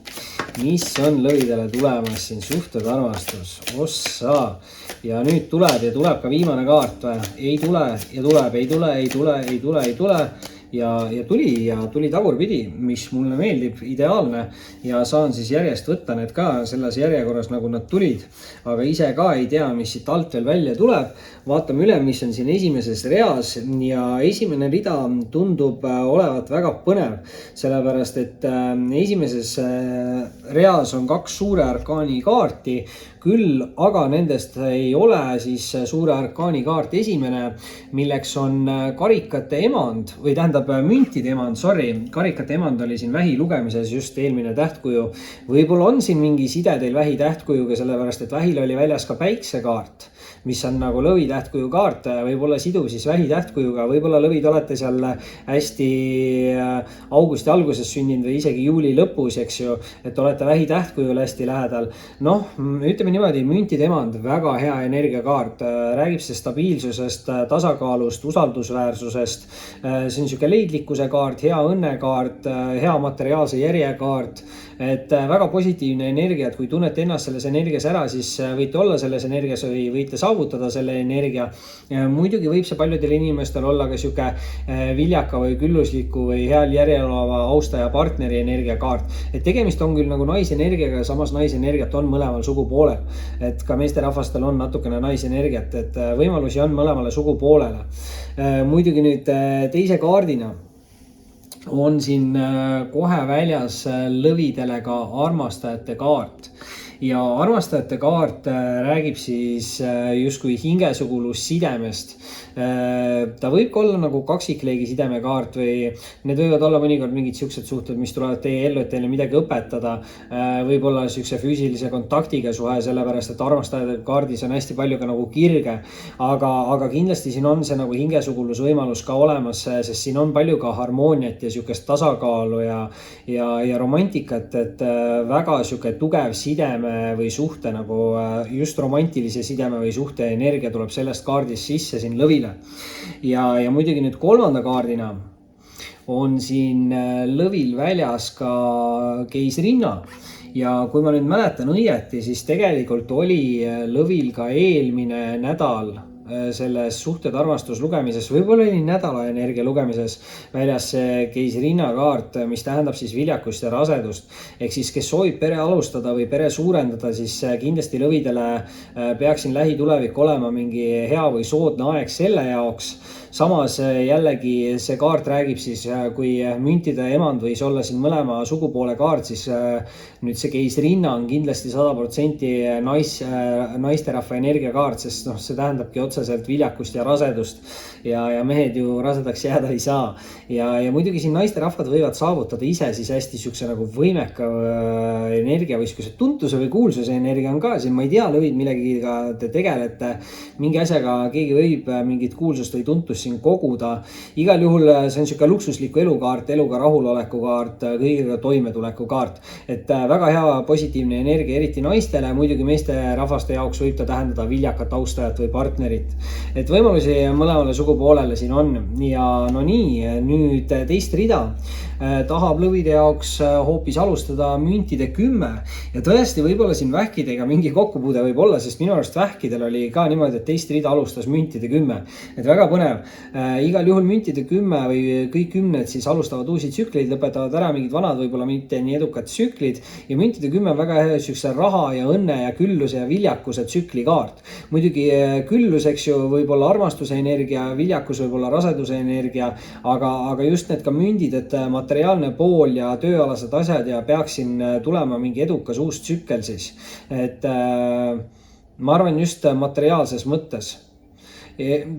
Mis on lõvidele tulemas siin suhted armastus? Ossa! Ja nüüd tuleb ja tuleb ka viimane kaart või? Ei tule ja tuleb, ei tule, ei tule, ei tule, ei tule. Ja tuli tagurpidi, mis mulle meeldib, ideaalne ja saan siis järjest võtta need ka selles järjekorras, nagu nad tulid, aga ise ka ei tea, mis siit alt veel välja tuleb. Vaatame üle, mis on siin esimeses reas ja esimene rida tundub olevat väga põnev, sellepärast et esimeses reas on 2 suure arkaani kaarti, küll aga nendest ei ole siis suure arkaani kaart esimene, milleks on karikate emand või tähendab müntide emand, karikate emand oli siin vähi lugemises just eelmine tähtkuju. Võib-olla on siin mingi side teil vähi tähtkujuga, sellepärast et vähil oli väljas ka päiksekaart, mis on nagu lõvi tähtkuju kaart, võib-olla siduv siis vähi tähtkujuga, võib-olla lõvid olete seal hästi augusti alguses sündinud või isegi juuli lõpus, eks ju, et olete vähi tähtkujul hästi lähedal. Noh, ütleme niimoodi, müntide emand, väga hea energiakaart, räägib see stabiilsusest, tasakaalust, usaldusväärsusest, see on siuke leidlikkuse kaart, hea õnnekaart, hea materiaalse järjekaart, et väga positiivne energia, et kui tunnete ennast selles energias ära, siis võite olla selles energias või võite saavutada selle energia. Muidugi võib see paljudel inimestel olla ka siuke viljaka või küllusliku või heal järjel oleva austaja partneri energiakaart. Et tegemist on küll nagu naisenergiaga, samas naisenergiat on mõlemal sugupoolel. Et ka meesterahvastel on natukene naisenergiat, et võimalusi on mõlemale sugupoolele. Muidugi nüüd teise kaardina on siin kohe väljas lõvidele ka armastajate kaart. Ja armastajate kaart räägib siis justkui hingesugulusidemest. Ta võib ka olla nagu kaksikleegi sidemekaart või need võivad olla mõnikord mingid siuksed suhted, mis tulevad teie ellu, et teile midagi õpetada. Võib olla siukse füüsilise kontaktiga suhe, sellepärast et armastajate kaardis on hästi palju ka nagu kirge. Aga kindlasti siin on see nagu hingesugulusvõimalus ka olemas, sest siin on palju ka harmooniat ja siukest tasakaalu ja romantikat, et väga siuke tugev sideme või suhte nagu just romantilise sideme või suhte energia tuleb sellest kaardist sisse siin lõvile. Ja muidugi nüüd kolmanda kaardina on siin lõvil väljas ka keisrinna. Ja kui ma nüüd mäletan õieti, siis tegelikult oli lõvil ka eelmine nädal selles suhted armastus lugemises, võib-olla oli nädala energia lugemises väljas see keisrinna kaart, mis tähendab siis viljakust ja rasedust. Ehk siis, kes soovib pere alustada või pere suurendada, siis kindlasti lõvidele peaksin lähitulevik olema mingi hea või soodne aeg selle jaoks. Samas jällegi see kaart räägib siis, kui müntide emand võis olla siin mõlema sugupoole kaart, siis nüüd see keisrinna on kindlasti 100% naisterahva energiakaart, sest see tähendabki otseselt viljakust ja rasedust ja mehed ju rasedaks jääda ei saa. Ja muidugi siin naisterahvad võivad saavutada ise siis hästi siukse nagu võimeka energia või siukse tuntuse või kuulsuse energia on ka siin. Ma ei tea, lõvid millegiga te tegelete, mingi asjaga keegi võib mingit kuulsust või tuntust siin koguda. Igal juhul see on siuke luksusliku elukaart, eluga rahuloleku kaart, kõigega toimetuleku kaart. Et väga hea positiivne energia, eriti naistele, muidugi meeste rahvaste jaoks võib ta tähendada viljakat austajat või partnerit. tsüklit. Et võimalusi mõlemale sugupoolele siin on ja no nii, nüüd teist rida tahab lõvide jaoks hoopis alustada müntide 10 ja tõesti võib-olla siin vähkidega mingi kokkupuude võib olla, sest minu arust vähkidel oli ka niimoodi, et teist rida alustas müntide 10, et väga põnev. Igal juhul müntide 10 või kõik 10 siis alustavad uusi tsükleid, lõpetavad ära mingid vanad, võib-olla mitte nii edukad tsüklid ja müntide 10 on väga hea siukse raha ja õnne ja külluse ja viljakuse tsüklikaart. Muidugi küllus, eks ju, võib-olla armastuse energia, viljakus võib-olla raseduse energia, aga just need ka mündid, et materiaalne pool ja tööalased asjad ja peaks siin tulema mingi edukas uus tsükkel siis. Et ma arvan just materiaalses mõttes.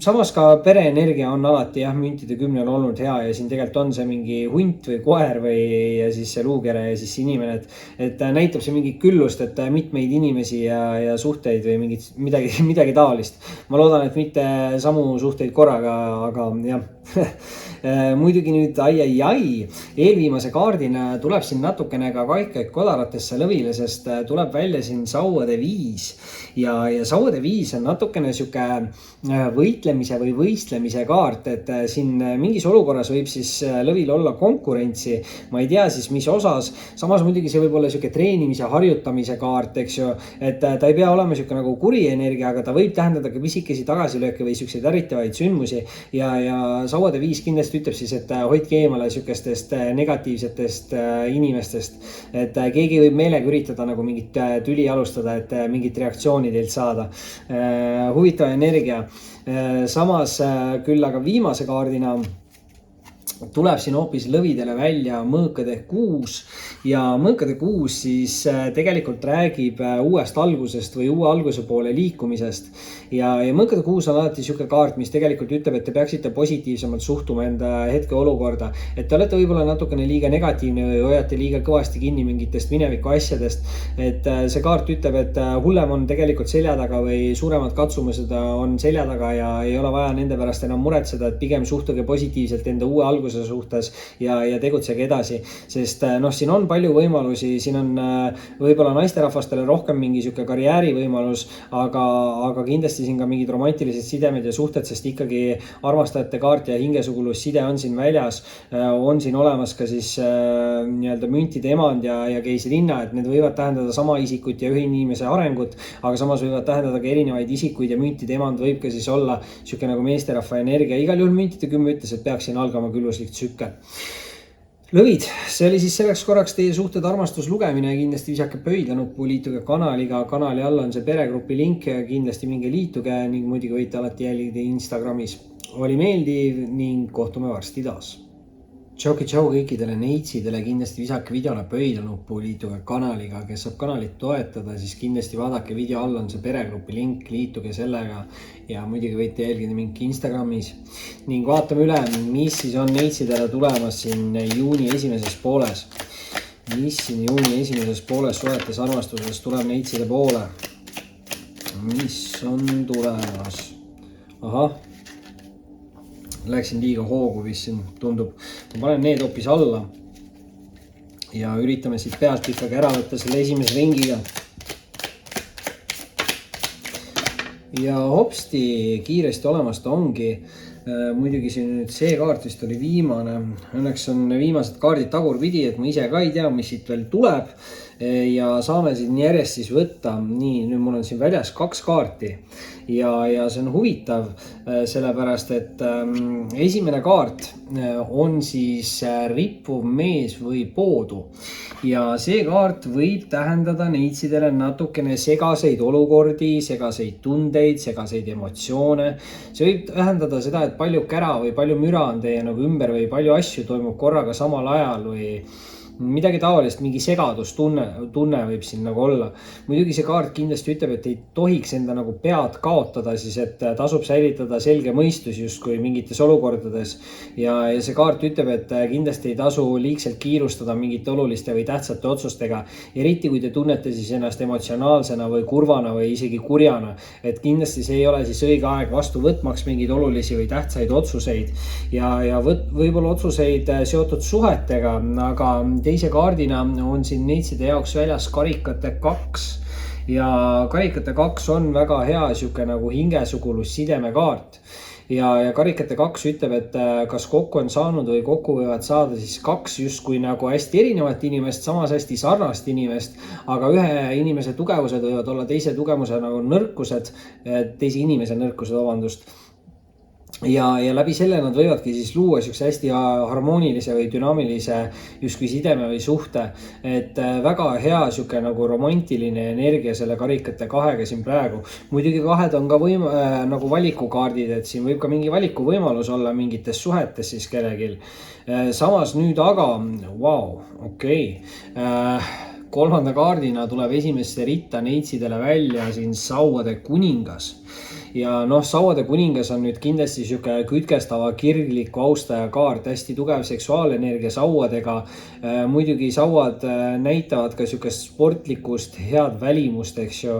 Samas ka pereenergia on alati müntide 10 on olnud hea ja siin tegelikult on see mingi hunt või koer või ja siis see luukere ja siis inimene, et näitab see mingit küllust, et mitmeid inimesi ja suhteid või midagi taolist. Ma loodan, et mitte samu suhteid korraga, aga jah. Muidugi nüüd eelviimase kaardina tuleb siin natukene ka kaikaid kodaratesse lõvile, sest tuleb välja siin sauade 5 ja sauade 5 on natukene siuke võitlemise või võistlemise kaart, et siin mingis olukorras võib siis lõvil olla konkurentsi, ma ei tea siis mis osas, samas muidugi see võib olla siuke treenimise, harjutamise kaart, eks ju, et ta ei pea olema siuke nagu kuri energia, aga ta võib tähendada ka pisikesi tagasilööke või siukseid ärritavaid sündmusi ja sauade 5 kindlasti ütleb siis, et hoidke eemale siukestest negatiivsetest inimestest, et keegi võib meelega üritada nagu mingit tüli alustada, et mingit reaktsiooni teilt saada. Huvitav energia. Samas küll aga viimase kaardina tuleb siin hoopis lõvidele välja mõõkade 6 ja mõõkade 6 siis tegelikult räägib uuest algusest või uue alguse poole liikumisest ja mõõkade 6 on alati siuke kaart, mis tegelikult ütleb, et te peaksite positiivsemalt suhtuma enda hetke olukorda, et te olete võib-olla natukene liiga negatiivne või hoiate liiga kõvasti kinni mingitest mineviku asjadest, et see kaart ütleb, et hullem on tegelikult selja taga või suuremad katsumused on selja taga ja ei ole vaja nende pärast enam muretseda, et pigem suhtuge positiivselt enda uue alguse suhtes ja tegutsege edasi, sest siin on palju võimalusi, siin on võib-olla naisterahvastele rohkem mingi siuke karjäärivõimalus, aga kindlasti siin ka mingid romantilised sidemed ja suhted, sest ikkagi armastajate kaart ja hingesugulus side on siin väljas, on siin olemas ka siis nii-öelda müntide emand ja keisrinna, et need võivad tähendada sama isikut ja ühe inimese arengut, aga samas võivad tähendada ka erinevaid isikuid ja müntide emand võib ka siis olla siuke nagu meesterahva energia. Igal juhul müntide 10 ütles, et peaks siin algama külluslik tsükkel. Lõvid, see oli siis selleks korraks teie suhted armastuslugemine ja kindlasti visake pöidlanuppu, liituge kanaliga, kanali all on see peregrupi link ja kindlasti minge liituge ning muidugi võite alati jälgida Instagramis. Oli meeldiv ning kohtume varsti taas. Tšau kõikidele neitsidele, kindlasti visake videole pöidlanuppu, liituge kanaliga, kes saab kanalit toetada, siis kindlasti vaadake video all on see peregrupi link, liituge sellega ja muidugi võite jälgida mind Instagramis ning vaatame üle, mis siis on neitsidele tulemas siin juuni esimeses pooles. Mis siin juuni esimeses pooles suhetes armastuses tuleb neitside poole? Mis on tulemas? Ahah. Läksin liiga hoogu, mis siin tundub. Ma panen need hoopis alla ja üritame siit pealt ikkagi ära võtta selle esimese ringiga. Ja hopsti kiiresti olemas ta ongi. Muidugi siin nüüd see kaart vist oli viimane. Õnneks on viimased kaardid tagurpidi, et ma ise ka ei tea, mis siit veel tuleb. Ja saame siin järjest siis võtta. Nii, nüüd mul on siin väljas 2 kaarti. Ja see on huvitav, sellepärast, et esimene kaart on siis rippuv mees või poodu. Ja see kaart võib tähendada neitsidele natukene segaseid olukordi, segaseid tundeid, segaseid emotsioone. See võib tähendada seda, et palju kära või palju müra on teie nagu ümber või palju asju toimub korraga samal ajal või midagi taolist, mingi segadustunne võib siin nagu olla. Muidugi see kaart kindlasti ütleb, et ei tohiks enda nagu pead kaotada, siis et tasub säilitada selge mõistus justkui mingites olukordades. Ja see kaart ütleb, et kindlasti ei tasu liigselt kiirustada mingite oluliste või tähtsate otsustega. Eriti kui te tunnete siis ennast emotsionaalsena või kurvana või isegi kurjana. Et kindlasti see ei ole siis õige aeg vastu võtmaks mingeid olulisi või tähtsaid otsuseid. Ja võib-olla otsuseid seotud suhetega, aga teise kaardina on siin neitside jaoks väljas karikate 2 ja karikate 2 on väga hea sihuke nagu hingesugulus-sideme kaart. Ja karikate 2 ütleb, et kas kokku on saanud või kokku võivad saada siis 2 justkui nagu hästi erinevat inimest, samas hästi sarnast inimest, aga ühe inimese tugevused võivad olla teise tugevuse nagu nõrkused, teise inimese nõrkused, vabandust. Ja läbi selle nad võivadki siis luua siukse hästi harmoonilise või dünaamilise justkui sideme või suhte. Et väga hea siuke nagu romantiline energia selle karikate 2-ga siin praegu. Muidugi 2 on ka nagu valikukaardid, et siin võib ka mingi valikuvõimalus olla mingites suhetes siis kellegil. Samas nüüd aga, kolmanda kaardina tuleb esimesse ritta neitsidele välja siin sauade kuningas. Ja sauade kuningas on nüüd kindlasti siuke kütkestava kirgliku austaja kaart, hästi tugev seksuaalenergia sauadega. Muidugi sauad näitavad ka siukest sportlikust, head välimust, eks ju.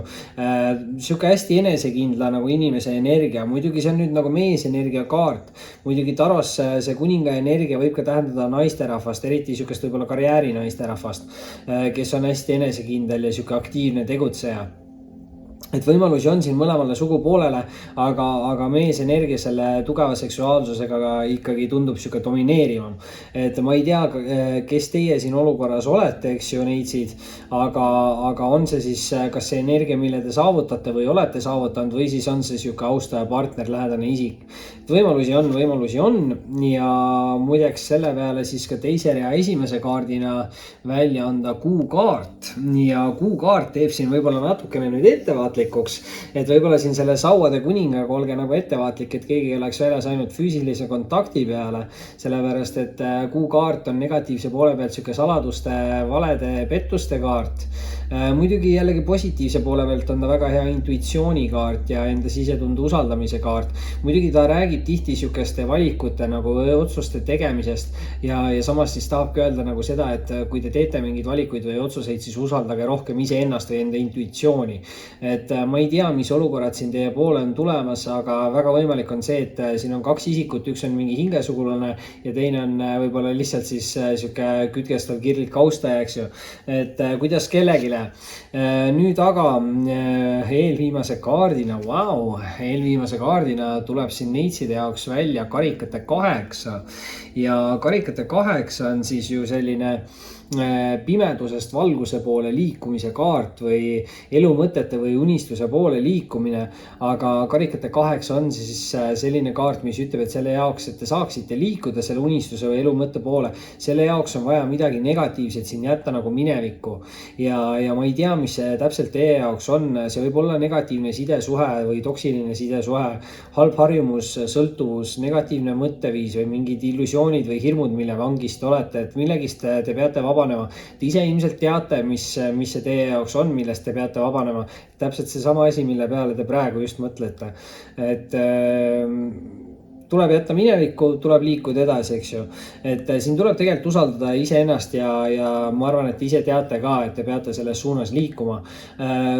Siuke hästi enesekindla nagu inimese energia. Muidugi see on nüüd nagu meesenergia kaart. Muidugi taros see kuninga energia võib ka tähendada naisterahvast, eriti siukest võib-olla karjääri naisterahvast, kes on hästi enesekindel ja siuke aktiivne tegutseja. Et võimalusi on siin mõlemale sugupoolele, aga mees energia selle tugeva seksuaalsusega ikkagi tundub siuke domineerivam. Et ma ei tea, kes teie siin olukorras olete, eks ju, neitsid, aga on see siis kas see energia, mille te saavutate või olete saavutanud, või siis on see siuke austaja partner, lähedane isik. Võimalusi on ja muideks selle peale siis ka teise rea esimese kaardina välja anda kuukaart. Ja kuukaart teeb siin võib-olla natukene nüüd ettevaatlikuks, et võib-olla siin selle sauade kuningaga olge nagu ettevaatlik, et keegi oleks väljas ainult füüsilise kontakti peale, sellepärast et kuukaart on negatiivse poole pealt siuke saladuste, valede, pettuste kaart. Muidugi jällegi positiivse poole pealt on ta väga hea intuitsioonikaart ja enda sisetunde usaldamise kaart. Muidugi ta räägib tihti siukeste valikute nagu otsuste tegemisest ja samas siis tahabki öelda nagu seda, et kui te teete mingeid valikuid või otsuseid, siis usaldage rohkem iseennast või enda intuitsiooni. Et ma ei tea, mis olukorrad siin teie poole on tulemas, aga väga võimalik on see, et siin on 2 isikut, üks on mingi hingesugulane ja teine on võib-olla lihtsalt siis siuke kütkestav kirglik austaja, eks ju. Et kuidas kellegile. Nüüd aga eelviimase kaardina tuleb siin neitside jaoks välja karikate 8 ja karikate 8 on siis ju selline pimedusest valguse poole liikumise kaart või elu mõtete või unistuse poole liikumine, aga karikate 8 on siis selline kaart, mis ütleb, et selle jaoks, et te saaksite liikuda selle unistuse või elu mõtte poole, selle jaoks on vaja midagi negatiivset siin jätta nagu minevikku ja ma ei tea, mis see täpselt teie jaoks on, see võib olla negatiivne sidesuhe või toksiline sidesuhe, halb harjumus, sõltuvus, negatiivne mõtteviis või mingid illusioonid või hirmud, mille vangist olete, et millegist te peate vabanema. Te ise ilmselt teate, mis see teie jaoks on, millest te peate vabanema. Täpselt see sama asi, mille peale te praegu just mõtlete. Et tuleb jätta minevikku, tuleb liikuda edasi, eks ju. Et siin tuleb tegelikult usaldada iseennast ja ma arvan, et ise teate ka, et te peate selles suunas liikuma.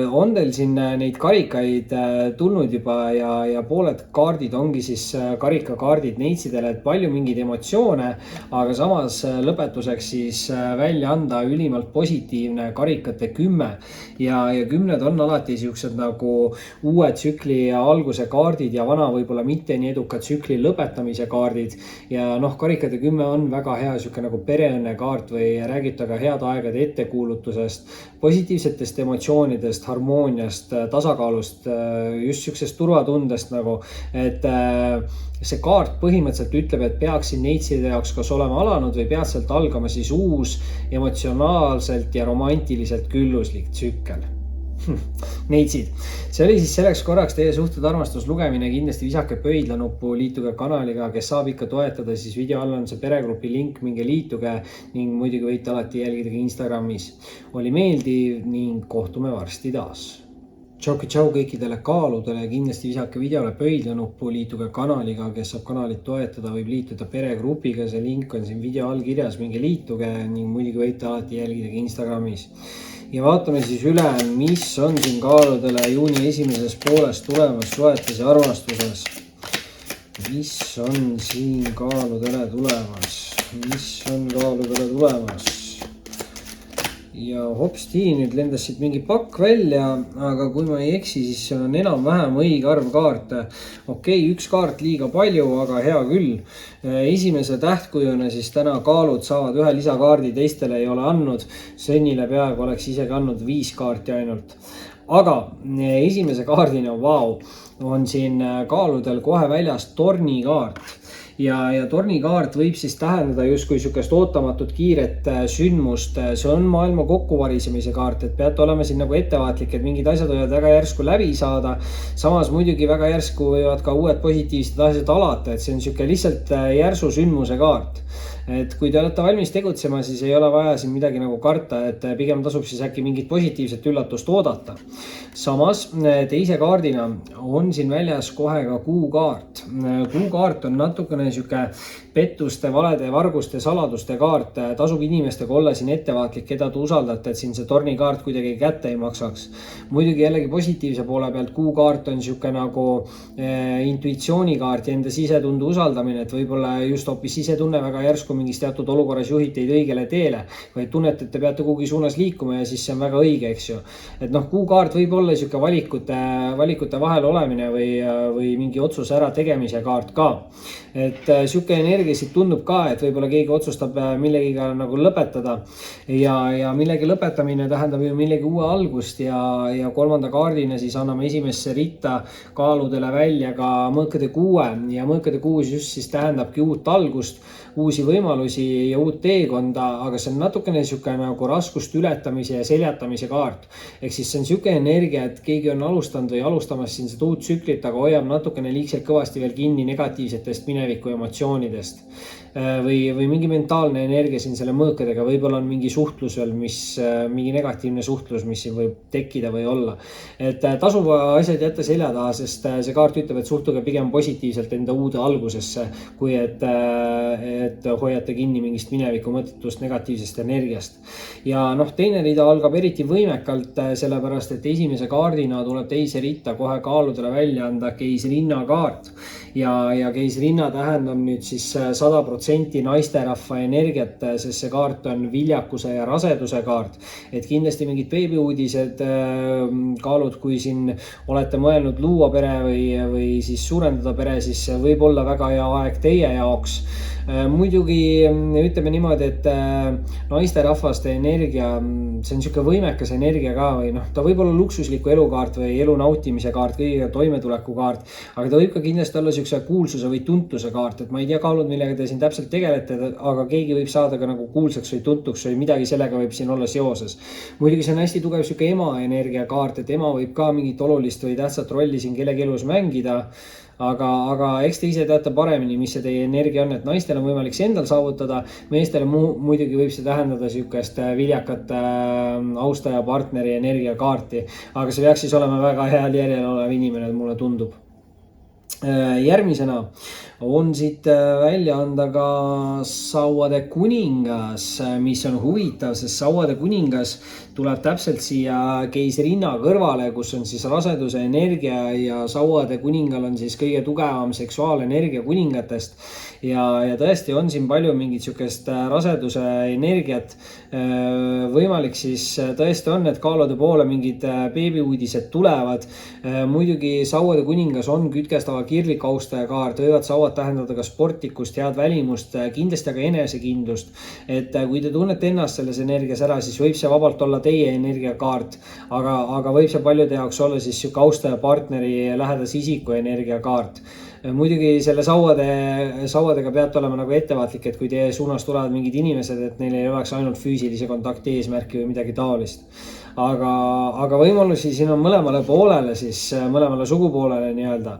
On teil siin neid karikaid tulnud juba ja pooled kaardid ongi siis karikakaardid neitsidele, et palju mingeid emotsioone, aga samas lõpetuseks siis välja anda ülimalt positiivne karikate 10 ja 10 on alati siuksed nagu uue tsükli alguse kaardid ja vana võib-olla mitte nii eduka tsükli lõpetamise kaardid ja karikate 10 on väga hea siuke nagu pereõnne kaart või räägib ta ka head aegade ettekuulutusest, positiivsetest emotsioonidest, harmooniast, tasakaalust, just siuksest turvatundest nagu, et see kaart põhimõtteliselt ütleb, et peaks siin neitside jaoks kas olema alanud või peaks sealt algama siis uus emotsionaalselt ja romantiliselt külluslik tsükkel. Neitsid, see oli siis selleks korraks teie suhted armastuslugemine, kindlasti visake pöidlanuppu, liituge kanaliga, kes saab ikka toetada, siis video all on see peregrupi link, minge liituge ning muidugi võite alati jälgida ka Instagramis. Oli meeldiv ning kohtume varsti taas. Tšau kõikidele kaaludele, kindlasti visake videole pöidlanuppu, liituge kanaliga, kes saab kanalit toetada, võib liituda peregrupiga, see link on siin video all kirjas, minge liituge ning muidugi võite alati jälgida ka Instagramis. Ja vaatame siis üle, mis on siin kaaludele juuni esimeses pooles tulemas suhetes ja armastuses. Mis on siin kaaludele tulemas? ja hopsti, nüüd lendas siit mingi pakk välja, aga kui ma ei eksi, siis see on enam-vähem õige arv kaarte. Okei, üks kaart liiga palju, aga hea küll. Esimese tähtkujuna siis täna kaalud saavad ühe lisakaardi, teistele ei ole andnud. Sennile peaaegu oleks isegi andnud 5 kaarti ainult. Aga esimese kaardina, on siin kaaludel kohe väljas tornikaart. Ja tornikaart võib siis tähendada justkui sükest ootamatut kiiret sündmust. See on maailma kokkuvarisemise kaart, et peate olema siin nagu ettevaatlik, et mingid asjad võivad väga järsku läbi saada. Samas muidugi väga järsku võivad ka uued positiivsed asjad alata, et see on süke lihtsalt järsu sündmuse kaart. Et kui te olete valmis tegutsema, siis ei ole vaja siin midagi nagu karta, et pigem tasub siis äkki mingit positiivset üllatust oodata. Samas teise kaardina on siin väljas kohe ka kuukaart. Kuukaart on natukene süke pettuste, valede, varguste, saladuste kaart. Tasub inimestega olla siin ettevaatlik, keda te usaldate, et siin see tornikaart kuidagi kätte ei maksaks. Muidugi jällegi positiivse poole pealt kuukaart on süke nagu intuitsioonikaart ja enda sisetunde usaldamine, et võib-olla just hoopis sisetunne väga järsku mingis teatud olukorras juhid teid õigele teele, vaid tunnete, et te peate kuhugi suunas liikuma ja siis see on väga õige, eks ju. Et kuukaart võib olla süke valikute vahel olemine või mingi otsuse ära tegemise kaart ka. Et süke energia siit tundub ka, et võib-olla keegi otsustab millegiga nagu lõpetada ja millegi lõpetamine tähendab ju millegi uue algust ja kolmanda kaardina siis anname esimesse ritta kaaludele välja ka mõõkade kuue ja mõõkade kuus just siis tähendabki uut algust, uusi võimalusi ja uut teekonda, aga see on natukene süke nagu raskuste ületamise ja seljatamise kaart. Ehk siis see on süke energia, et keegi on alustanud või alustamas siin seda uut tsüklit, aga hoiab natukene liigselt kõvasti veel kinni negatiivsetest mineviku emotsioonidest. Või mingi mentaalne energia siin selle mõõkadega, võib-olla on mingi suhtlus veel, mingi negatiivne suhtlus, mis siin võib tekkida või olla. Et tasub asjad jätta selja taha, sest see kaart ütleb, et suhtuge pigem positiivselt enda uude algusesse, kui et hoiate kinni mingist mineviku mõttetust negatiivsest energiast. Ja teine rida algab eriti võimekalt, sellepärast, et esimese kaardina tuleb teise ritta kohe kaaludele välja anda keisrinna kaart. Ja keisrinna tähendab nüüd siis 100% naisterahva energiat, sest see kaart on viljakuse ja raseduse kaart. Et kindlasti mingid beebiuudised kaalud, kui siin olete mõelnud luua pere või siis suurendada pere, siis võib olla väga hea aeg teie jaoks. Muidugi ütleme niimoodi, et naisterahvaste energia, see on siuke võimekas energia ka või ta võib olla luksusliku elukaart või elu nautimise kaart, kõigiga toimetuleku kaart, aga ta võib ka kindlasti olla siukse kuulsuse või tuntuse kaart, et ma ei tea kaalud, millega te siin täpselt tegelete, aga keegi võib saada ka nagu kuulsaks või tuntuks või midagi sellega võib siin olla seoses. Muidugi see on hästi tugev siuke ema energia kaart, et ema võib ka mingit olulist või tähtsat rolli siin kellegi elus mängida. Aga eks te ise teate paremini, mis see teie energia on, et naistel on võimalik see endal saavutada, meestele muidugi võib see tähendada sükest viljakat austaja partneri energiakaarti, aga see peaks siis olema väga heal järjel olev inimene, mulle tundub. Järgmisena on siit välja anda ka sauade kuningas, mis on huvitav, sest sauade kuningas tuleb täpselt siia keisrinna kõrvale, kus on siis raseduse energia ja sauade kuningal on siis kõige tugevam seksuaalenergia kuningatest. Ja tõesti on siin palju mingit sükest raseduse energiat. Võimalik siis tõesti on, et kaalude poole mingid beebiuudised tulevad. Muidugi sauade kuningas on kütkestava kirlik austaja kaart, võivad sauad tähendada ka sportikust, head välimust, kindlasti aga enesekindlust. Et kui te tunnete ennast selles energias ära, siis võib see vabalt olla teie energiakaart, aga võib see paljude jaoks olla siis siuke austaja partneri lähedase isiku energiakaart. Muidugi selle sauadega peate olema nagu ettevaatlik, et kui teie suunas tulevad mingid inimesed, et neil ei oleks ainult füüsilise kontakti eesmärki või midagi taolist. Aga võimalusi siin on mõlemale poolele, siis mõlemale sugupoolele nii-öelda.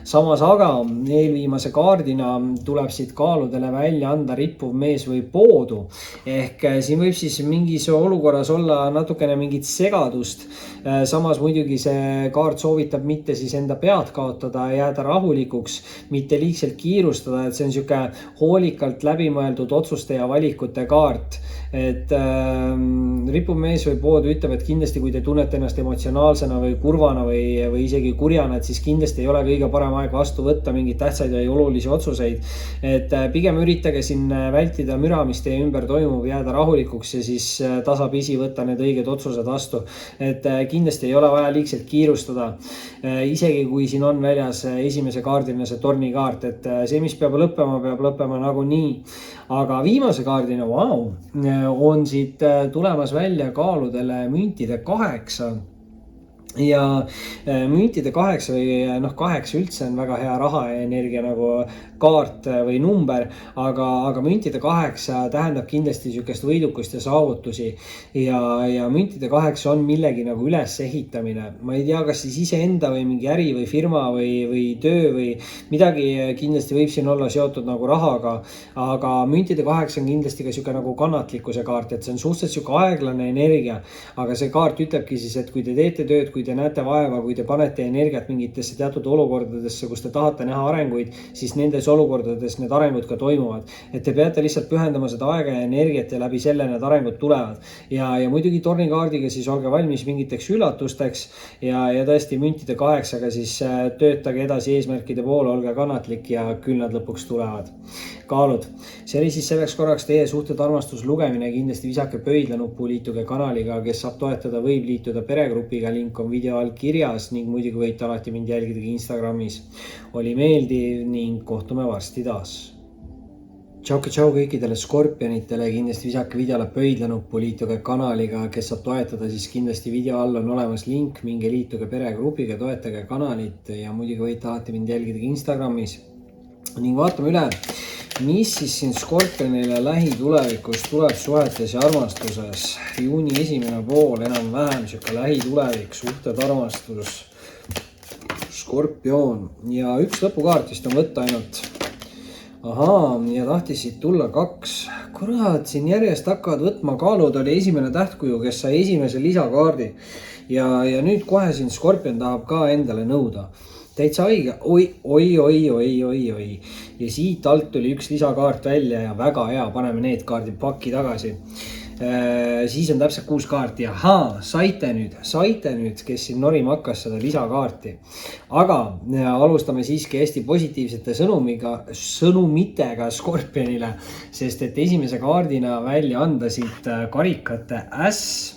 Samas aga eelviimase kaardina tuleb siit kaaludele välja anda rippuv mees või poodu. Ehk siin võib siis mingis olukorras olla natukene mingit segadust. Samas muidugi see kaart soovitab mitte siis enda pead kaotada ja jääda rahulikuks, mitte liigselt kiirustada, et see on siuke hoolikalt läbimõeldud otsuste ja valikute kaart. et rippuv mees või pood ütleb, et kindlasti kui te tunnete ennast emotsionaalsena või kurvana või isegi kurjana, et siis kindlasti ei ole kõige parem aeg vastu võtta mingeid tähtsaid või olulisi otsuseid. Et pigem üritage siin vältida müra, mis teie ümber toimub, jääda rahulikuks ja siis tasapisi võtta need õiged otsused vastu. Et kindlasti ei ole vaja liigselt kiirustada. Isegi kui siin on väljas esimese kaardina see tornikaart, et see, mis peab lõppema nagunii. Aga viimase kaardina, on siit tulemas välja kaaludele müntide 8. Ja müntide 8 või 8 üldse on väga hea rahaenergia nagu kaart või number, aga müntide 8 tähendab kindlasti sükest võidukust ja saavutusi ja müntide 8 on millegi nagu ülesehitamine. Ma ei tea, kas siis iseenda või mingi äri või firma või töö või midagi kindlasti võib siin olla seotud nagu rahaga, aga müntide 8 on kindlasti ka süke nagu kannatlikkuse kaart, et see on suhteliselt süke aeglane energia, aga see kaart ütlebki siis, et kui te teete tööd, kui te näete vaeva, kui te panete energiat mingitesse teatud olukordadesse, kus te tahate näha arenguid, siis nendes olukordades need arengud ka toimuvad. Et te peate lihtsalt pühendama seda aega ja energiat ja läbi selle need arengud tulevad. Ja muidugi tornikaardiga siis olge valmis mingiteks üllatusteks ja tõesti müntide 8-ga siis töötage edasi eesmärkide poole, olge kannatlik ja küll nad lõpuks tulevad. Kaalud. See oli siis selleks korraks teie suhted armastus lugemine. Kindlasti visake pöidlanuppu, liituge kanaliga, kes saab toetada, võib liituda peregrupiga, link on video all kirjas ning muidugi võite alati mind jälgida Instagramis. Oli meeldiv ning kohtume varsti taas. Tšau kõikidele skorpionitele, kindlasti visake videole pöidlanuppu, liituge kanaliga, kes saab toetada, siis kindlasti video all on olemas link, minge liituge peregrupiga, toetage kanalit ja muidugi võite alati mind jälgida Instagramis. Ning vaatame üle, mis siis siin skorpionile lähitulevikus tuleb suhetes ja armastuses. Juuni esimene pool, enam-vähem siuke lähitulevik, suhted, armastus, skorpion ja üks lõpukaart vist on võtta ainult. Ahaa, ja tahtis siit tulla 2. Kurat, siin järjest hakkavad võtma kaalud, oli esimene tähtkuju, kes sai esimese lisakaardi. Ja nüüd kohe siin skorpion tahab ka endale nõuda. Täitsa õige, oi. Ja siit alt tuli üks lisakaart välja ja väga hea, paneme need kaardid pakki tagasi. Siis on täpselt 6 kaarti. Ahaa, saite nüüd, kes siin norima hakkas seda lisakaarti. Aga alustame siiski hästi positiivsete sõnumitega skorpionile, sest et esimese kaardina välja anda siit karikate äss.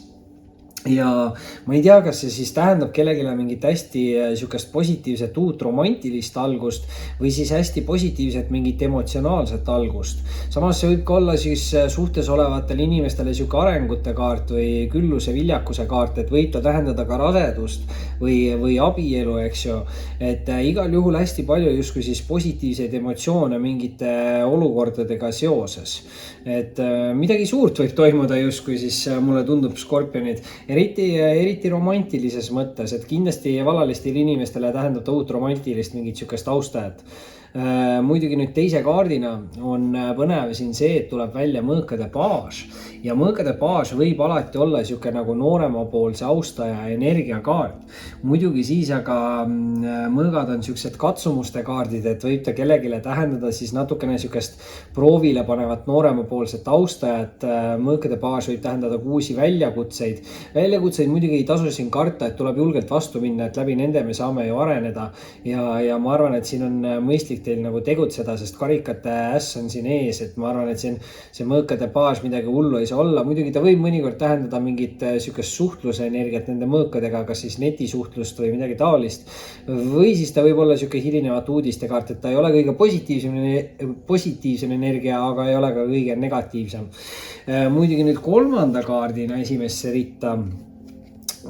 Ja ma ei tea, kas see siis tähendab kellegile mingit hästi sükest positiivset uut romantilist algust või siis hästi positiivset mingit emotsionaalset algust. Samas see võib ka olla siis suhtes olevatele inimestele süke arengute kaart või külluse viljakuse kaart, et võib ta tähendada ka rasedust või abielu, eks ju. Et igal juhul hästi palju justkui siis positiivseid emotsioone mingite olukordadega seoses. Et midagi suurt võib toimuda justkui siis mulle tundub skorpionid. Eriti romantilises mõttes, et kindlasti valalistele inimestele tähendab ta uut romantilist mingit sükest austajat. Muidugi nüüd teise kaardina on põnev siin see, et tuleb välja mõõkade paas. Ja mõõkade paas võib alati olla süke nagu nooremapoolse austaja energiakaart. Muidugi siis aga mõõgad on süksed katsumuste kaardid, et võib ta kellegile tähendada siis natukene sükest proovile panevat nooremapoolset austajat. Mõõkade paas võib tähendada uusi väljakutseid. Väljakutseid muidugi ei tasu siin karta, et tuleb julgelt vastu minna, et läbi nende me saame ju areneda. Ja ma arvan, et siin on mõistlik teil nagu tegutseda, sest karikate äss on siin ees, et ma arvan, et see mõõkade paas midagi hullu ei saa olla. Muidugi ta võib mõnikord tähendada mingit sükest suhtluse energiat nende mõõkadega, kas siis netisuhtlust või midagi taolist. Või siis ta võib olla süke hilinevat uudistekaart, et ta ei ole kõige positiivsem energia, aga ei ole ka kõige negatiivsem. Muidugi nüüd kolmanda kaardina esimesse ritta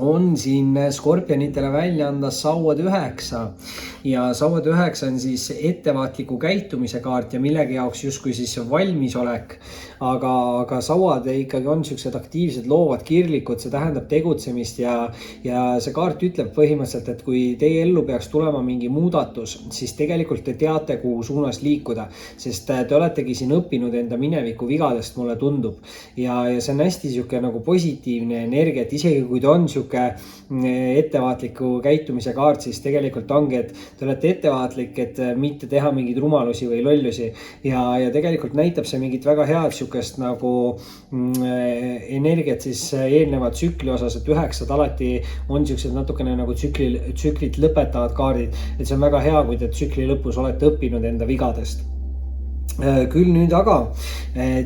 on siin skorpionitele välja anda sauad 9 ja sauad 9 on siis ettevaatliku käitumise kaart ja millegi jaoks justkui siis valmisolek, aga sauad ikkagi on siuksed aktiivsed, loovad, kirglikud, see tähendab tegutsemist ja see kaart ütleb põhimõtteliselt, et kui teie ellu peaks tulema mingi muudatus, siis tegelikult te teate, kuhu suunas liikuda, sest te oletegi siin õppinud enda mineviku vigadest, mulle tundub. Ja see on hästi siuke nagu positiivne energia, et isegi kui ta on sihuke ettevaatliku käitumise kaart, siis tegelikult ongi, et te olete ettevaatlik, et mitte teha mingeid rumalusi või lollusi ja tegelikult näitab see mingit väga head sihukest nagu energiat siis eelneva tsükli osas, et 9 alati on siuksed natukene nagu tsüklit lõpetavad kaardid, et see on väga hea, kui te tsükli lõpus olete õppinud enda vigadest. Küll nüüd aga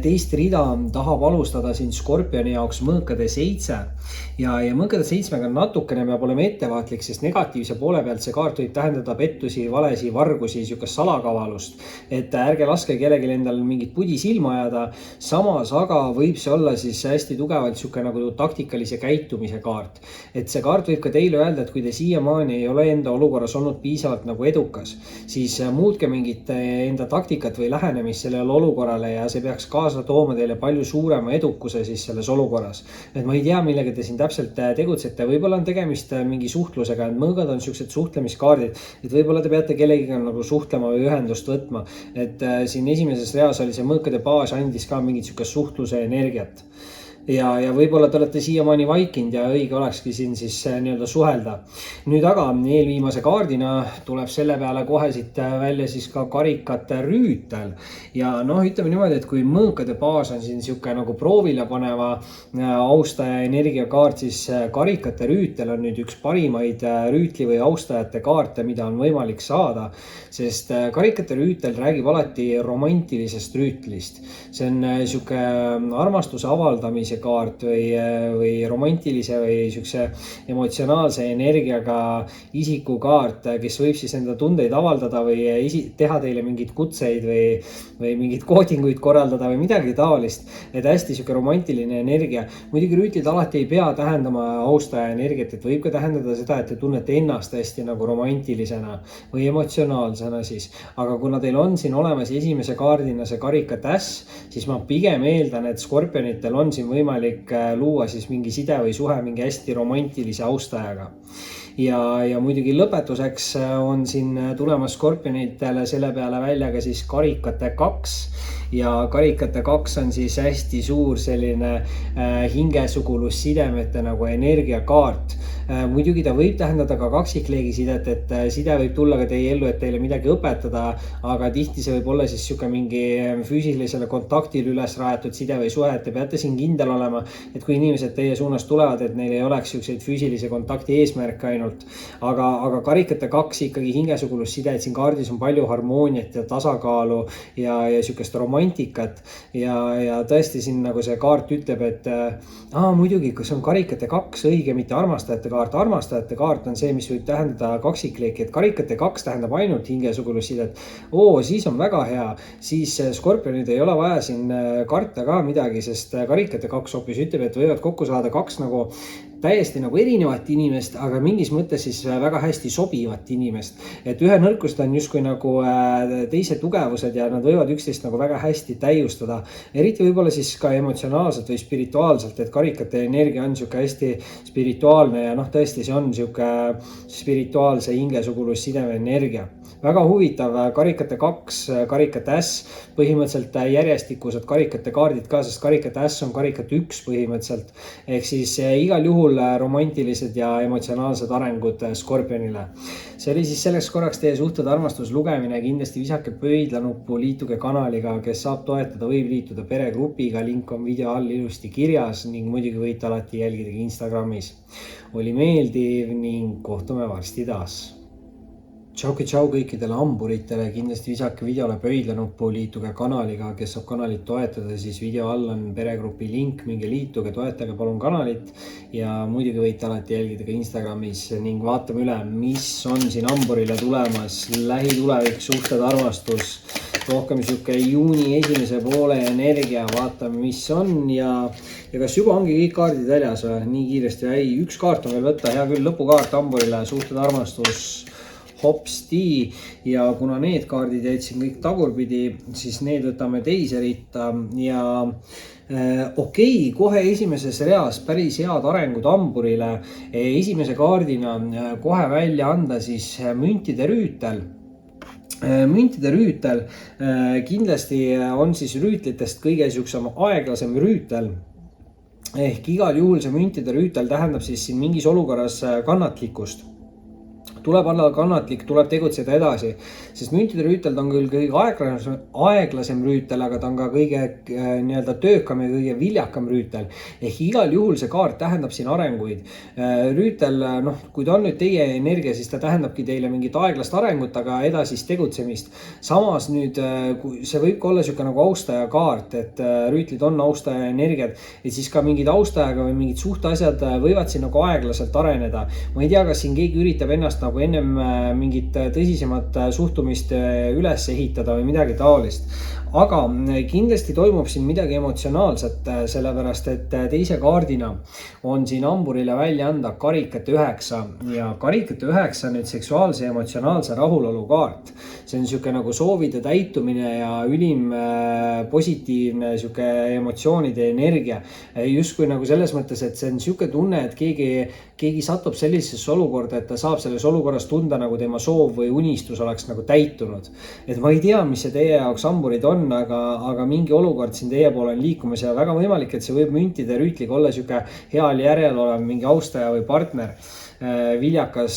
teist rida tahab alustada siin Skorpioni jaoks mõõkade 7 ja mõõkade 7-ga natukene peab olema ettevaatlik, sest negatiivse poole pealt see kaart võib tähendada pettusi, valesi, vargusi, sihukest salakavalust, et ärge laske kellelgi endal mingit pudi silma ajada. Samas aga võib see olla siis hästi tugevalt sihuke nagu taktikalise käitumise kaart, et see kaart võib ka teile öelda, et kui te siiamaani ei ole enda olukorras olnud piisavalt nagu edukas, siis muutke mingit enda taktikat või lähenemist sellele olukorrale ja see peaks kaasa tooma teile palju suurema edukuse siis selles olukorras. Et ma ei tea, millega te siin täpselt tegutsete, võib-olla on tegemist mingi suhtlusega, et mõõgad on siuksed suhtlemiskaardid, et võib-olla te peate kellegiga nagu suhtlema või ühendust võtma, et siin esimeses reas oli see mõõkade baas andis ka mingit siukest suhtluse energiat. Ja võib-olla te olete siiamaani vaikinud ja õige olekski siin siis nii-öelda suhelda. Nüüd aga eelviimase kaardina tuleb selle peale kohe siit välja siis ka karikate rüütel. Ja ütleme niimoodi, et kui mõõkade baas on siin siuke nagu proovile paneva austaja energiakaart, siis karikate rüütel on nüüd üks parimaid rüütli või austajate kaarte, mida on võimalik saada, sest karikate rüütel räägib alati romantilisest rüütlist. See on siuke armastuse avaldamise kaart või romantilise või siukse emotsionaalse energiaga isiku kaart, kes võib siis enda tundeid avaldada või teha teile mingeid kutseid või mingeid koodinguid korraldada või midagi taolist, et hästi siuke romantiline energia. Muidugi rüütlid alati ei pea tähendama austaja energiat, et võib ka tähendada seda, et te tunnete ennast hästi nagu romantilisena või emotsionaalsena siis, aga kuna teil on siin olemas esimese kaardina see karikatäss, siis ma pigem eeldan, et skorpionitel on siin võimalik luua siis mingi side või suhe mingi hästi romantilise austajaga. Ja muidugi lõpetuseks on siin tulemas skorpionitele selle peale välja ka siis karikate 2 ja karikate 2 on siis hästi suur selline hingesugulusidemete nagu energiakaart. Muidugi ta võib tähendada ka kaksikleegi sidet, et side võib tulla ka teie ellu, et teile midagi õpetada, aga tihti see võib olla siis siuke mingi füüsilisele kontaktile üles rajatud side või suhe, et te peate siin kindel olema, et kui inimesed teie suunas tulevad, et neil ei oleks siukseid füüsilise kontakti eesmärke ainult, aga karikate 2 ikkagi hingesugulusside, et siin kaardis on palju harmooniat ja tasakaalu ja siukest romantikat ja tõesti siin nagu see kaart ütleb, et muidugi, kas on karikate 2 õige, mitte armastajate armastajate kaart on see, mis võib tähendada kaksikleeki, et karikate 2 tähendab ainult hingesugulussidet. Siis on väga hea, siis skorpionid ei ole vaja siin karta ka midagi, sest karikate 2 hoopis ütleb, et võivad kokku saada 2 nagu täiesti nagu erinevat inimest, aga mingis mõttes siis väga hästi sobivat inimest. Et ühe nõrkused on justkui nagu teise tugevused ja nad võivad üksteist nagu väga hästi täiustada. Eriti võib-olla siis ka emotsionaalselt või spirituaalselt, et karikate energia on siuke hästi spirituaalne ja tõesti see on siuke spirituaalse hingesugulusideme energia. Väga huvitav, karikate 2, karikate äss, põhimõtteliselt järjestikused karikate kaardid ka, sest karikate äss on karikate 1 põhimõtteliselt. Ehk siis igal juhul romantilised ja emotsionaalsed arengud skorpionile. See oli siis selleks korraks teie suhted armastuslugemine. Kindlasti visake pöidlanuppu, liituge kanaliga, kes saab toetada, võib liituda peregrupiga. Link on video all ilusti kirjas ning muidugi võite alati jälgida ka Instagramis. Oli meeldiv ning kohtume varsti taas. Tšau kõikidele hamburitele, kindlasti visake videole pöidlanuppu, liituge kanaliga, kes saab kanalit toetada, siis video all on peregrupi link, minge liituge, toetage palun kanalit ja muidugi võite alati jälgida ka Instagramis ning vaatame üle, mis on siin hamburile tulemas, lähitulevik, suhted, armastus, rohkem siuke juuni esimese poole energia, vaatame, mis on ja kas juba ongi kõik kaardid väljas või? Nii kiiresti, ei, üks kaart on veel võtta, hea küll, lõpukaart hamburile, suhted, armastus, hopsti ja kuna need kaardid jäid siin kõik tagurpidi, siis need võtame teise ritta ja kohe esimeses reas päris head arengud hamburile. Esimese kaardina kohe välja anda siis müntide rüütel. Müntide rüütel kindlasti on siis rüütlitest kõige siuksem aeglasem rüütel. ehk igal juhul see müntide rüütel tähendab siis siin mingis olukorras kannatlikkust. Tuleb olla kannatlik, tuleb tegutseda edasi, sest müntide rüütel ta on küll kõige aeglasem rüütel, aga ta on ka kõige nii-öelda töökam ja kõige viljakam rüütel. Ehk igal juhul see kaart tähendab siin arenguid. Rüütel, kui ta on nüüd teie energia, siis ta tähendabki teile mingit aeglast arengut, aga edasist tegutsemist. Samas nüüd, see võib ka olla siuke nagu austaja kaart, et rüütlid on austaja energiat, et siis ka mingid austajaga või mingid suhteasjad võivad siin nagu aeglaselt areneda. Ma ei tea, kas siin keegi üritab ennast nagu ennem mingit tõsisemat suhtumist üles ehitada või midagi taolist. Aga kindlasti toimub siin midagi emotsionaalset, sellepärast et teise kaardina on siin hamburile välja anda karikate 9 ja karikate 9 nüüd seksuaalse ja emotsionaalse rahulolu kaart. See on siuke nagu soovide täitumine ja ülim positiivne siuke emotsioonide energia. Justkui nagu selles mõttes, et see on siuke tunne, et keegi satub sellisesse olukorda, et ta saab selles olukorras tunda, nagu tema soov või unistus oleks nagu täitunud. Et ma ei tea, mis see teie jaoks hamburid on, aga mingi olukord siin teie poole on liikumas ja väga võimalik, et see võib müntide rüütliga olla siuke heal järel olev mingi austaja või partner. Viljakas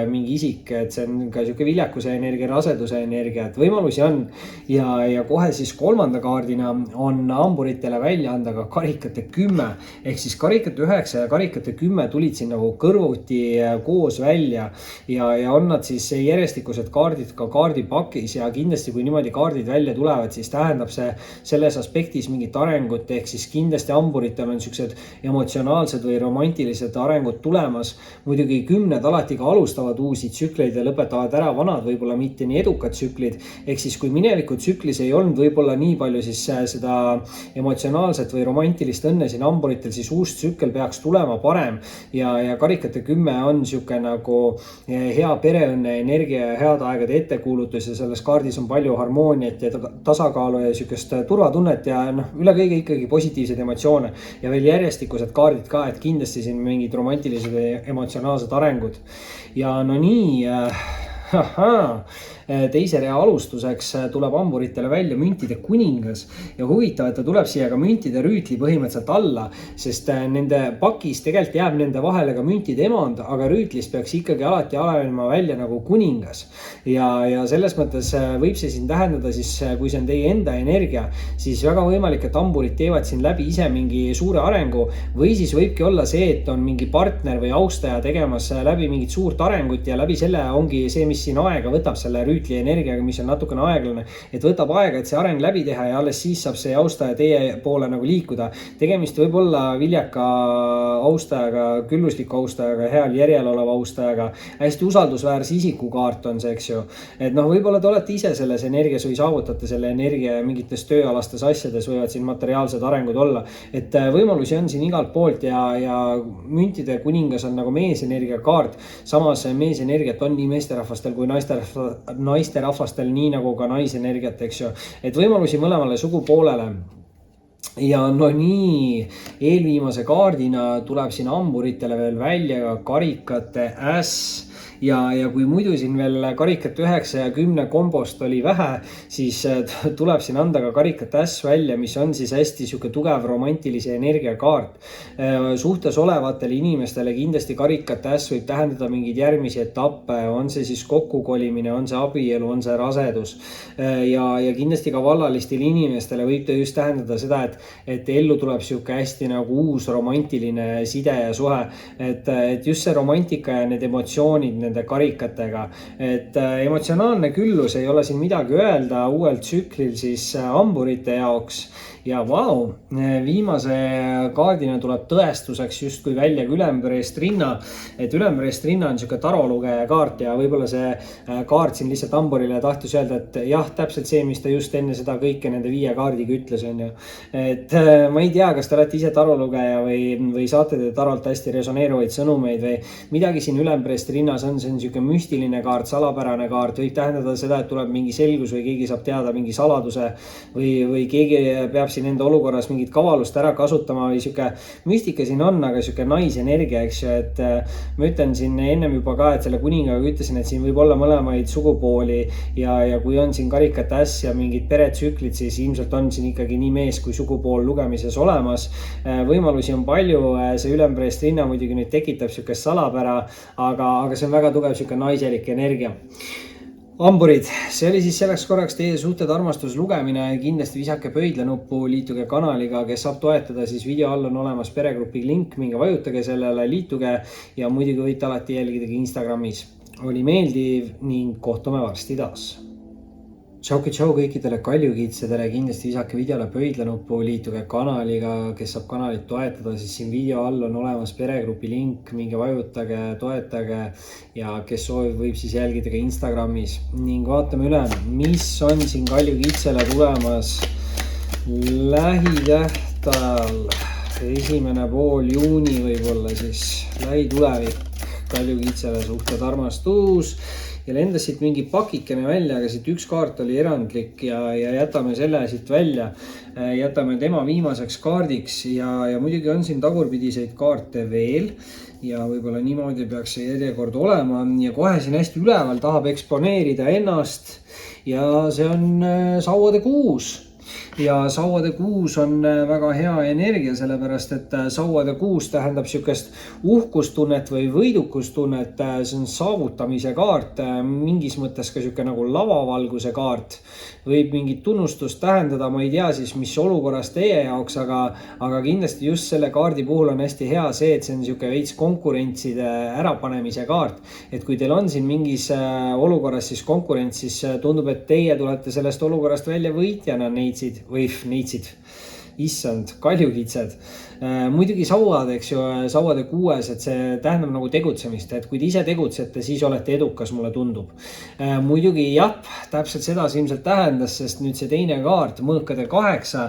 mingi isik, et see on ka siuke viljakuse energia, raseduse energia, et võimalusi on. Ja kohe siis kolmanda kaardina on hamburitele välja anda ka karikate 10 ehk siis karikate 9 ja karikate 10 tulid siin nagu kõrvuti koos välja ja on nad siis järjestikused kaardid ka kaardipakis ja kindlasti kui niimoodi kaardid välja tulevad, siis tähendab see selles aspektis mingit arengut, ehk siis kindlasti hamburitel on siuksed emotsionaalsed või romantilised arengud tulemas. Muidugi 10 alati ka alustavad uusi tsükleid ja lõpetavad ära vanad, võib-olla mitte nii edukad tsüklid. Ehk siis kui mineviku tsüklis ei olnud võib-olla nii palju siis seda emotsionaalset või romantilist õnne siin hamburitel, siis uus tsükkel peaks tulema parem ja karikate 10 on siuke nagu hea pereõnne energia ja head aegade ettekuulutus ja selles kaardis on palju harmooniat ja tasakaalu ja siukest turvatunnet ja üle kõige ikkagi positiivseid emotsioone ja veel järjestikused kaardid ka, et kindlasti siin mingid romantilised või emotsionaalsed arengud ja no nii teise rea alustuseks tuleb hamburitele välja müntide kuningas ja huvitav, et ta tuleb siia ka müntide rüütli põhimõtteliselt alla, sest nende pakis tegelikult jääb nende vahele ka müntide emand, aga rüütlis peaks ikkagi alati arenema välja nagu kuningas ja selles mõttes võib see siin tähendada siis, kui see on teie enda energia, siis väga võimalik, et hamburid teevad siin läbi ise mingi suure arengu või siis võibki olla see, et on mingi partner või austaja tegemas läbi mingit suurt arengut ja läbi selle ongi see, mis siin aega võtab selle rüütli energiaga, mis on natukene aeglane, et võtab aega, et see areng läbi teha ja alles siis saab see austaja teie poole nagu liikuda. Tegemist võib olla viljaka austajaga, küllusliku austajaga, heal järjel oleva austajaga, hästi usaldusväärse isiku kaart on see, eks ju. Et võib-olla te olete ise selles energias või saavutate selle energia ja mingites tööalastes asjades võivad siin materiaalsed arengud olla. Et võimalusi on siin igalt poolt ja müntide kuningas on nagu meesenergia kaart. Samas meesenergiat on nii meesterahvastel kui naisterahvastel, nii nagu ka naisenergiat, eks ju. Et võimalusi mõlemale sugupoolele. Ja no nii, eelviimase kaardina tuleb siin hamburitele veel välja ka karikate äss. Ja kui muidu siin veel karikate 9 ja 10 kombost oli vähe, siis tuleb siin anda ka karikate äss välja, mis on siis hästi siuke tugev romantilise energia kaart. Suhtes olevatele inimestele kindlasti karikate äss võib tähendada mingeid järgmisi etappe, on see siis kokkukolimine, on see abielu, on see rasedus. Ja kindlasti ka vallalistele inimestele võib ta just tähendada seda, et ellu tuleb siuke hästi nagu uus romantiline side ja suhe. Et just see romantika ja need emotsioonid nende karikatega, et emotsionaalne küllus ei ole siin midagi öelda uuel tsüklil siis hamburite jaoks. Ja vau, viimase kaardina tuleb tõestuseks justkui välja ülempreest rinna, et ülempreest rinna on siuke tarolugeja kaart ja võib-olla see kaart siin lihtsalt hamburile tahtis öelda, et jah, täpselt see, mis ta just enne seda kõike nende 5 kaardiga ütles, on ju. Et ma ei tea, kas te olete ise tarolugeja või saate te tarolt hästi resoneeruvaid sõnumeid või midagi siin ülempreest rinnas on on see niisugune müstiline kaart, salapärane kaart, võib tähendada seda, et tuleb mingi selgus või keegi saab teada mingi saladuse või keegi peab siin enda olukorras mingit kavalust ära kasutama või niisugune müstika siin on, aga niisugune naisenergia, eks ju, et ma ütlen siin ennem juba ka, et selle kuningaga ütlesin, et siin võib olla mõlemaid sugupooli ja kui on siin karikate äss ja mingid peretsüklid, siis ilmselt on siin ikkagi nii mees kui sugupool lugemises olemas. Võimalusi on palju, see ülempreest linna muidugi nüüd tekitab niisugust salapära, aga see on väga tugev niisugune naiselik energia. Hamburid, see oli siis selleks korraks teie suhted armastus lugemine. Kindlasti visake pöidlanuppu, liituge kanaliga, kes saab toetada, siis video all on olemas peregrupi link, minge vajutage sellele, liituge ja muidugi võite alati jälgida Instagramis. Oli meeldiv ning kohtume varsti taas. Tšau kõikidele kaljukitsedele, kindlasti visake videole pöidlanuppu, liituge kanaliga, kes saab kanalit toetada, siis siin video all on olemas peregrupi link, minge vajutage, toetage ja kes soovib, võib siis jälgida ka Instagramis ning vaatame üle, mis on siin kaljukitsele tulemas lähitähtajal, 1. pool juuni võib-olla siis lähitulevik kaljukitsele suhted armastus. Ja lendas siit mingi pakikene välja, aga siit üks kaart oli erandlik ja jätame selle siit välja. Jätame tema viimaseks kaardiks ja muidugi on siin tagurpidiseid kaarte veel ja võib-olla niimoodi peaks see järjekord olema ja kohe siin hästi üleval tahab eksponeerida ennast ja see on sauade kuus. Ja sauade kuus on väga hea energia, sellepärast et sauade kuus tähendab niisugust uhkustunnet või võidukustunnet, see on saavutamise kaart, mingis mõttes ka niisugune nagu lavavalguse kaart, võib mingit tunnustust tähendada, ma ei tea siis, mis olukorras teie jaoks, aga kindlasti just selle kaardi puhul on hästi hea see, et see on niisugune veits konkurentside ärapanemise kaart, et kui teil on siin mingis olukorras siis konkurents, siis tundub, et teie tulete sellest olukorrast välja võitjana neitsid, issand, kaljukitsed. Muidugi sauad, eks ju, sauade kuues, et see tähendab nagu tegutsemist, et kui te ise tegutsete, siis olete edukas, mulle tundub. Muidugi jah, täpselt seda see ilmselt tähendas, sest nüüd see teine kaart, mõõkade 8,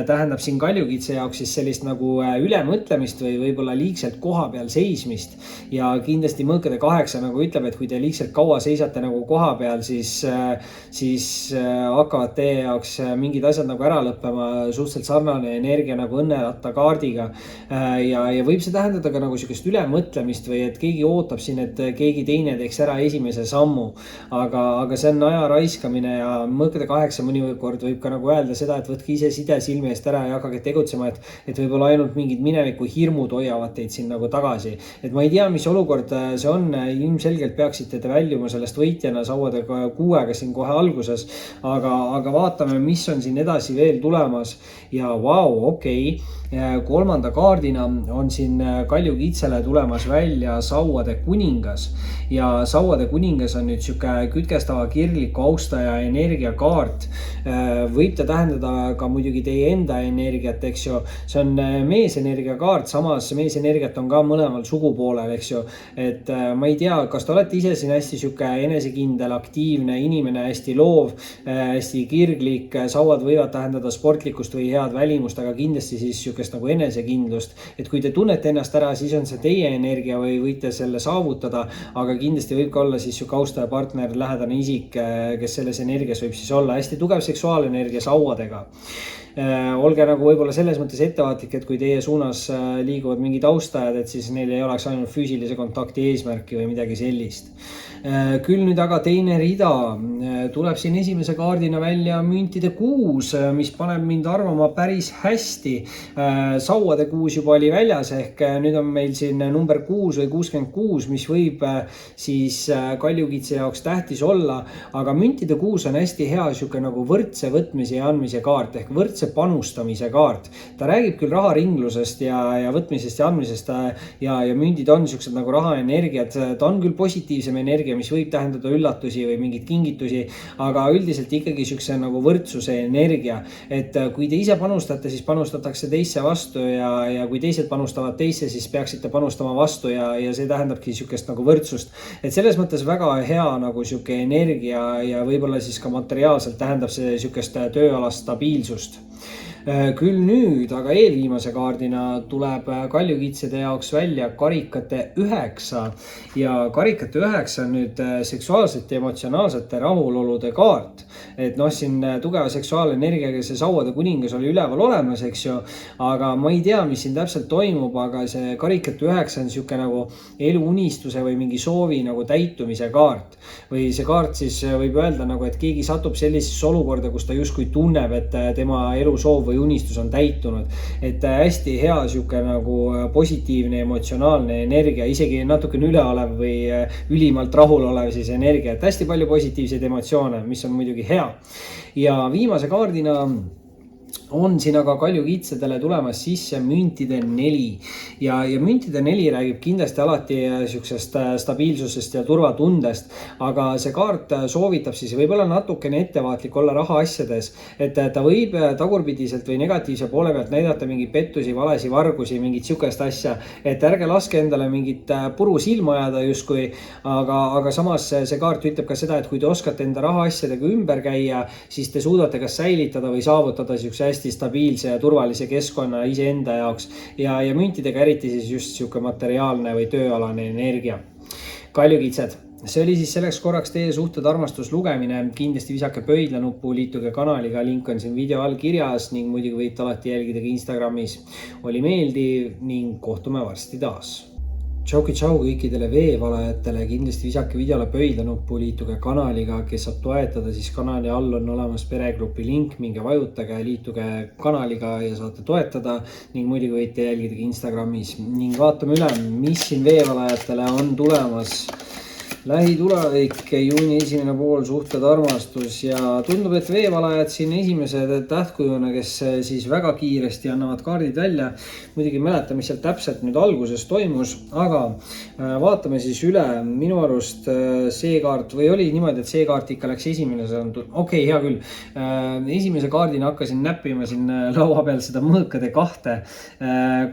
tähendab siin kaljukitse jaoks siis sellist nagu ülemõtlemist või võib-olla liigselt koha peal seismist. Ja kindlasti mõõkade 8 nagu ütleb, et kui te liigselt kaua seisate nagu koha peal, siis hakkavad teie jaoks mingid asjad nagu ära lõppema, suhteliselt sarnane energia nagu õnneratta kaardiga. Ja võib see tähendada ka nagu sellist ülemõtlemist või et keegi ootab siin, et keegi teine teeks ära esimese sammu. Aga see on aja raiskamine ja mõõkade 8 mõnikord võib ka nagu öelda seda, et võtke ise side silme eest ära ja hakake tegutsema, et võib-olla ainult mingid mineviku hirmud hoiavad teid siin nagu tagasi. Et ma ei tea, mis olukord see on, ilmselgelt peaksite te väljuma sellest võitjana sauade kuuega siin kohe alguses, aga vaatame, mis on siin edasi veel tulemas ja okei. Kolmanda kaardina on siin kaljukitsele tulemas välja sauade kuningas ja sauade kuningas on nüüd siuke kütkestava kirgliku austaja energiakaart. Võib ta tähendada ka muidugi teie enda energiat, eks ju. See on meesenergia kaart, samas meesenergiat on ka mõlemal sugupoolel, eks ju. Et ma ei tea, kas te olete ise siin hästi siuke enesekindel, aktiivne inimene, hästi loov, hästi kirglik. Sauad võivad tähendada sportlikust või head välimust, aga kindlasti siis siukest nagu enesekindlust. Et kui te tunnete ennast ära, siis on see teie energia või võite selle saavutada, aga kindlasti võib ka olla siis siuke austaja partner, lähedane isik, kes selles energias võib siis olla hästi tugev seksuaalenergia sauadega. Olge nagu võib-olla selles mõttes ettevaatlik, et kui teie suunas liiguvad mingid austajad, et siis neil ei oleks ainult füüsilise kontakti eesmärki või midagi sellist. Küll nüüd aga teine rida tuleb siin esimese kaardina välja müntide kuus, mis paneb mind arvama päris hästi. Sauade kuus juba oli väljas, ehk nüüd on meil siin number 6 või 66, mis võib siis kaljukitse jaoks tähtis olla, aga müntide kuus on hästi hea siuke nagu võrdse võtmise ja andmise kaart ehk võrdse panustamise kaart. Ta räägib küll raharinglusest ja võtmisest ja andmisest ja mündid on siuksed nagu rahaenergiad. Ta on küll positiivsem energia, mis võib tähendada üllatusi või mingit kingitusi, aga üldiselt ikkagi siukse nagu võrdsuse energia. Et kui te ise panustate, siis panustatakse teisse vastu ja kui teised panustavad teisse, siis peaksite panustama vastu ja see tähendabki siukest nagu võrdsust. Et selles mõttes väga hea nagu siuke energia ja võib-olla siis ka materiaalselt tähendab see siukest tööalast stabiilsust. Küll nüüd, aga eelviimase kaardina tuleb kaljukitsede jaoks välja karikate 9 ja karikate 9 on nüüd seksuaalsete ja emotsionaalsete rahulolude kaart. Et noh, siin tugeva seksuaalenergiaga see sauade kuningas oli üleval olemas, eks ju, aga ma ei tea, mis siin täpselt toimub, aga see karikate 9 on siuke nagu eluunistuse või mingi soovi nagu täitumise kaart. Või see kaart siis võib öelda nagu, et keegi satub sellisesse olukorda, kus ta justkui tunneb, et tema elusoov või unistus on täitunud. Et hästi hea siuke nagu positiivne emotsionaalne energia, isegi natukene üleolev või ülimalt rahulolev siis energia, et hästi palju positiivseid emotsioone, mis on muidugi hea. Ja viimase kaardina on siin aga kaljukitsedele tulemas sisse müntide 4 ja müntide 4 räägib kindlasti alati siuksest stabiilsusest ja turvatundest, aga see kaart soovitab siis võib-olla natukene ettevaatlik olla rahaasjades, et ta võib tagurpidiselt või negatiivse poole pealt näidata mingeid pettusi, valesi, vargusi, mingit siukest asja, et ärge laske endale mingit puru silma ajada justkui, aga samas see kaart ütleb ka seda, et kui te oskate enda rahaasjadega ümber käia, siis te suudate kas säilitada või saavutada siukse hästi stabiilse ja turvalise keskkonna iseenda jaoks ja müntidega eriti siis just siuke materiaalne või tööalane energia. Kaljukitsed, see oli siis selleks korraks teie suhted armastus lugemine. Kindlasti visake pöidlanuppu, liituge kanaliga, link on siin video all kirjas ning muidugi võite alati jälgida ka Instagramis. Oli meeldiv ning kohtume varsti taas. Tšau kõikidele veevalajatele, kindlasti visake videole pöidlanuppu, liituge kanaliga, kes saab toetada, siis kanali all on olemas peregrupi link, minge vajutage, liituge kanaliga ja saate toetada ning muidugi võite jälgida ka Instagramis ning vaatame üle, mis siin veevalajatele on tulemas. Lähitulevik, juuni esimene pool, suhted, armastus ja tundub, et veevalajad siin esimese tähtkujuna, kes siis väga kiiresti annavad kaardid välja. Muidugi mäleta, mis seal täpselt nüüd alguses toimus, aga vaatame siis üle. Minu arust see kaart või oli niimoodi, et see kaart ikka läks esimene. Okei, hea küll. Esimese kaardina hakkasin näppima siin laua peal seda mõõkade 2.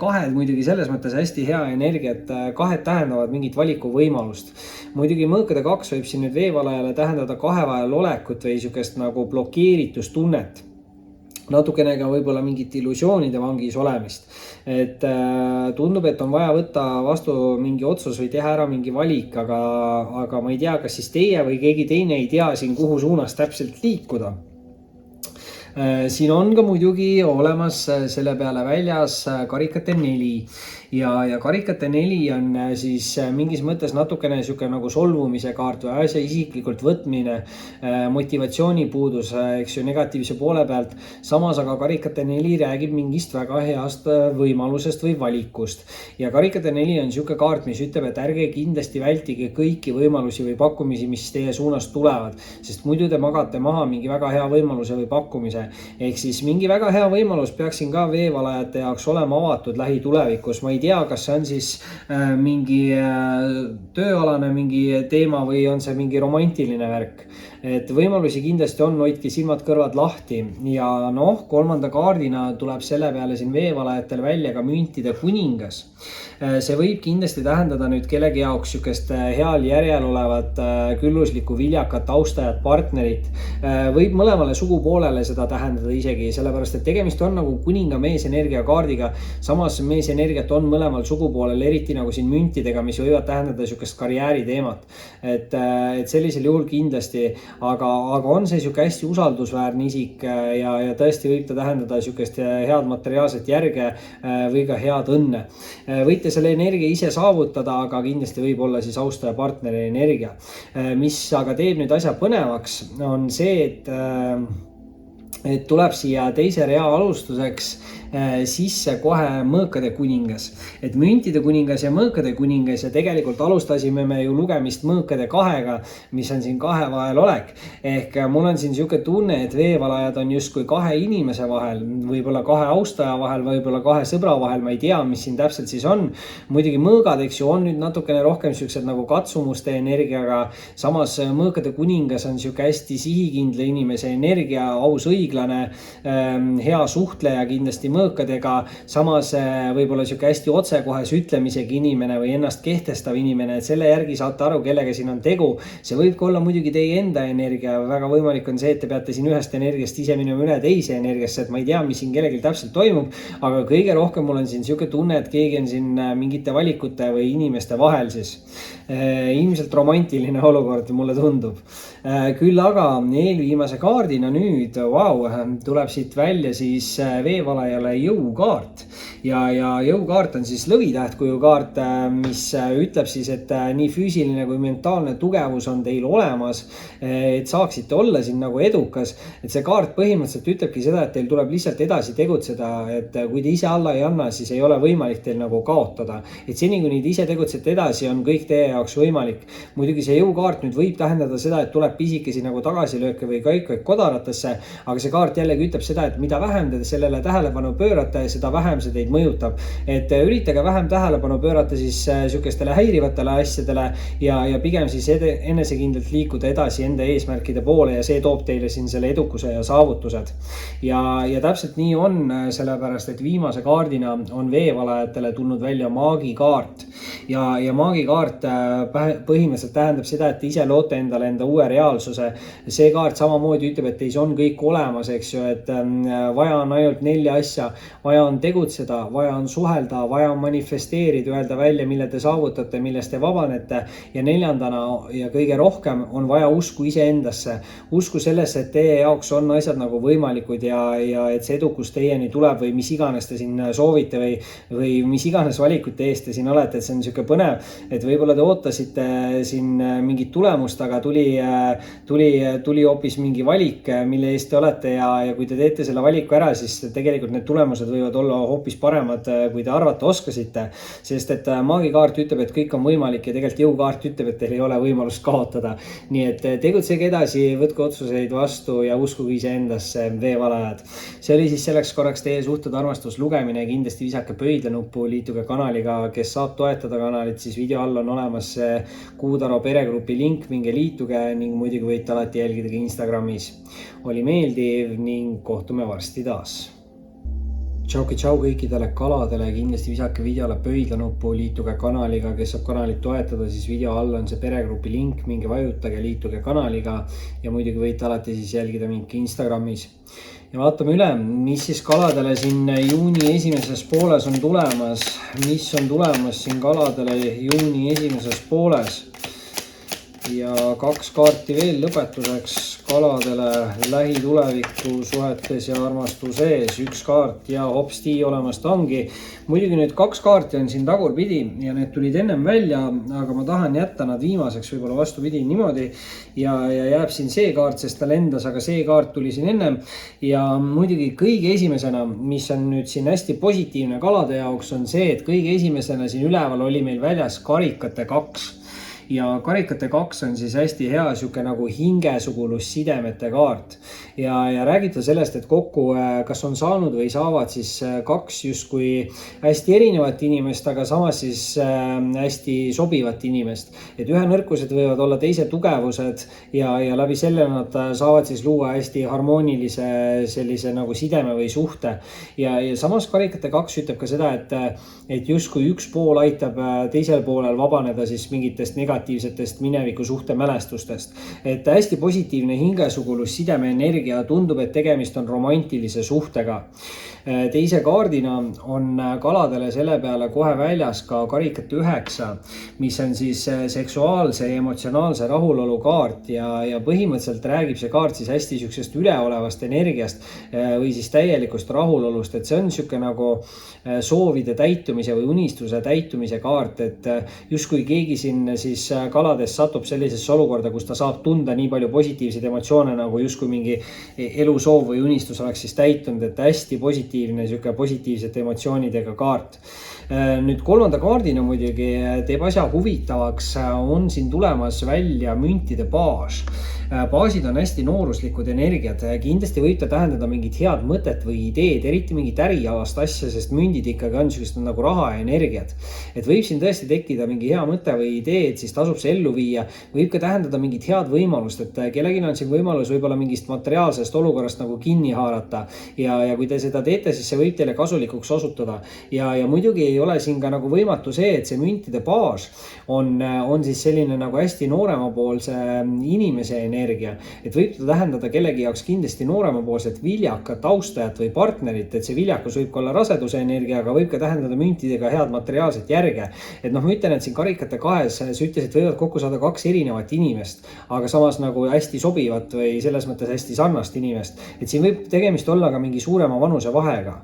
Kahed muidugi selles mõttes hästi hea energia, et kahed tähendavad mingit valikuvõimalust. Muidugi mõõkade 2 võib siin nüüd veevalajale tähendada kahe vahel olekut või siukest nagu blokeeritustunnet. Natukene ka võib-olla mingit illusioonide vangis olemist. Et tundub, et on vaja võtta vastu mingi otsus või teha ära mingi valik, aga ma ei tea, kas siis teie või keegi teine ei tea siin, kuhu suunas täpselt liikuda. Siin on ka muidugi olemas selle peale väljas karikate 4 ja karikate 4 on siis mingis mõttes natukene siuke nagu solvumise kaart või asja isiklikult võtmine, motivatsioonipuudus, eks ju, negatiivse poole pealt. Samas aga karikate 4 räägib mingist väga heast võimalusest või valikust ja karikate 4 on siuke kaart, mis ütleb, et ärge kindlasti vältige kõiki võimalusi või pakkumisi, mis teie suunast tulevad, sest muidu te magate maha mingi väga hea võimaluse või pakkumise. Ehk siis mingi väga hea võimalus peaks siin ka veevalajate jaoks olema avatud lähitulevikus. Ma ei tea, kas see on siis mingi tööalane mingi teema või on see mingi romantiline värk. Et võimalusi kindlasti on, hoidke silmad-kõrvad lahti ja noh, kolmanda kaardina tuleb selle peale siin veevalajatel välja ka müntide kuningas. See võib kindlasti tähendada nüüd kellegi jaoks siukest heal järjel olevat külluslikku viljakat austajat, partnerit. Võib mõlemale sugupoolele seda tähendada isegi, sellepärast et tegemist on nagu kuninga meesenergia kaardiga. Samas meesenergiat on mõlemal sugupoolel, eriti nagu siin müntidega, mis võivad tähendada siukest karjääri teemat. Et sellisel juhul kindlasti, aga on see siuke hästi usaldusväärne isik ja tõesti võib ta tähendada siukest head materiaalset järge või ka head õnne. Võite selle energia ise saavutada, aga kindlasti võib olla siis austaja partneri energia. Mis aga teeb nüüd asja põnevaks, on see, et tuleb siia teise rea alustuseks sisse kohe mõõkade kuningas. Et müntide kuningas ja mõõkade kuningas ja tegelikult alustasime me ju lugemist mõõkade 2-ga, mis on siin kahe vahel olek. Ehk mul on siin siuke tunne, et veevalajad on justkui kahe inimese vahel, võib-olla kahe austaja vahel, võib-olla kahe sõbra vahel, ma ei tea, mis siin täpselt siis on. Muidugi mõõgad, eks ju, on nüüd natukene rohkem siuksed nagu katsumuste energiaga. Samas mõõkade kuningas on siuke hästi sihikindla inimese energia, aus, õiglane, hea suhtleja kindlasti mõõk. mõõkadega, samas võib-olla sihuke hästi otsekohese ütlemisega inimene või ennast kehtestav inimene, et selle järgi saate aru, kellega siin on tegu. See võib ka olla muidugi teie enda energia, väga võimalik on see, et te peate siin ühest energiast ise minema üle teise energiasse, et ma ei tea, mis siin kellelgi täpselt toimub, aga kõige rohkem mul on siin sihuke tunne, et keegi on siin mingite valikute või inimeste vahel siis. Ilmselt romantiline olukord, mulle tundub. Küll aga eelviimase kaardina nüüd, tuleb siit välja siis veevalajale jõukaart. Ja jõukaart on siis lõvitähtkuju kaart, mis ütleb siis, et nii füüsiline kui mentaalne tugevus on teil olemas, et saaksite olla siin nagu edukas. Et see kaart põhimõtteliselt ütlebki seda, et teil tuleb lihtsalt edasi tegutseda, et kui te ise alla ei anna, siis ei ole võimalik teil nagu kaotada. Et seni, kui te ise tegutsete edasi, on kõik teie jaoks võimalik. Muidugi see jõukaart nüüd võib tähendada seda, et tuleb pisikesi nagu tagasilööke või kõik kodaratesse, aga see kaart jällegi ütleb seda, et mida vähem te sellele tähelepanu pöörate, seda vähem see teid mõjutab. Et üritage vähem tähelepanu pöörata siis sükestele häirivatele asjadele ja pigem siis enesekindlalt liikuda edasi enda eesmärkide poole ja see toob teile siin selle edukuse ja saavutused. Ja täpselt nii on, sellepärast, et viimase kaardina on veevalajatele tulnud välja maagikaart ja maagikaart põhimõtteliselt tähendab seda, et ise loote endale enda uue reaalsuse. See kaart samamoodi ütleb, et teis on kõik olemas, eks ju, et vaja on ainult 4 asja, vaja on tegutseda, vaja on suhelda, vaja on manifesteerida, öelda välja, mille te saavutate, millest te vabanete ja 4. ja kõige rohkem on vaja usku iseendasse. Usku sellesse, et teie jaoks on asjad nagu võimalikud ja et see edukus teieni tuleb või mis iganes te siin soovite või mis iganes valikute eest te siin olete, et see on niisugune põnev, et võib-olla te ootasite siin mingit tulemust, aga tuli hoopis mingi valik, mille eest te olete ja kui te teete selle valiku ära, siis tegelikult need tulemused võivad olla hoopis paremad, kui te arvata oskasite, sest et maagikaart ütleb, et kõik on võimalik ja tegelikult jõukaart ütleb, et teil ei ole võimalust kaotada. Nii et tegutsege edasi, võtke otsuseid vastu ja uskuge iseendasse, veevalajad. See oli siis selleks korraks teie suhted armastuslugemine, kindlasti visake pöidlanuppu, liituge kanaliga, kes saab toetada kanalit, siis video all on olemas Kuutaro peregrupi link, minge liituge ning muidugi võite alati jälgida ka Instagramis. Oli meeldiv ning kohtume varsti taas. Tšau kõikidele kaladele, kindlasti visake videole pöidlanuppu, liituge kanaliga, kes saab kanalit toetada, siis video all on see peregrupi link, minge vajutage, liituge kanaliga ja muidugi võite alati siis jälgida mind Instagramis. Ja vaatame üle, mis siis kaladele siin juuni esimeses pooles on tulemas, mis on tulemas siin kaladele juuni esimeses pooles. Ja 2 kaarti veel lõpetuseks kaladele lähituleviku suhetes ja armastuses. 1 kaart ja hopsti olemas ta ongi. Muidugi nüüd 2 kaarti on siin tagurpidi ja need tulid ennem välja, aga ma tahan jätta nad viimaseks, võib-olla vastupidi niimoodi. Ja jääb siin see kaart, sest ta lendas, aga see kaart tuli siin ennem. Ja muidugi kõige esimesena, mis on nüüd siin hästi positiivne kalade jaoks, on see, et kõige esimesena siin üleval oli meil väljas karikate 2. Ja karikate 2 on siis hästi hea siuke nagu hingesugulus-sidemete kaart. Ja räägite sellest, et kokku kas on saanud või saavad siis 2 justkui hästi erinevat inimest, aga samas siis hästi sobivat inimest. Et ühe nõrkused võivad olla teise tugevused ja läbi selle nad saavad siis luua hästi harmoonilise sellise nagu sideme või suhte. Ja samas karikate 2 ütleb ka seda, et justkui üks pool aitab teisel poolel vabaneda siis mingitest negatiivsetest mineviku suhte mälestustest. Et hästi positiivne hingesugulus sideme energia, tundub, et tegemist on romantilise suhtega. Teise kaardina on kaladele selle peale kohe väljas ka karikate 9, mis on siis seksuaalse ja emotsionaalse rahulolu kaart ja põhimõtteliselt räägib see kaart siis hästi siuksest üleolevast energiast või siis täielikust rahulolust, et see on siuke nagu soovide täitumise või unistuse täitumise kaart, et justkui keegi siin siis kalades satub sellisesse olukorda, kus ta saab tunda nii palju positiivseid emotsioone, nagu justkui mingi elusoov või unistus oleks siis täitunud, et hästi positiivsete emotsioonidega kaart. Nüüd 3. kaardina muidugi teeb asja huvitavaks, on siin tulemas välja müntide baas. Baasid on hästi nooruslikud energiat, kindlasti võib ta tähendada mingit head mõtet või ideed, eriti mingit ärialast asja, sest mündid ikkagi on sellised nagu raha ja energiat. Et võib siin tõesti tekkida mingi hea mõte või idee, et siis tasub see ellu viia. Võib ka tähendada mingit head võimalust, et kellelgi on siin võimalus võib-olla mingist materiaalsest olukorrast nagu kinni haarata ja kui te seda teete, siis see võib teile kasulikuks osutuda. Ja muidugi ei ole siin ka nagu võimatu see, et see müntide baas on siis selline nagu hästi nooremapoolse inimese energia, et võib ta tähendada kellegi jaoks kindlasti nooremapoolset viljakat austajat või partnerit, et see viljakus võib ka olla raseduse energia, aga võib ka tähendada müntidega head materiaalset järge. Et noh, ma ütlen, et siin karikate kahes sa ütlesid, võivad kokku saada kaks erinevat inimest, aga samas nagu hästi sobivat või selles mõttes hästi sarnast inimest. Et siin võib tegemist olla ka mingi suurema vanuse vahega.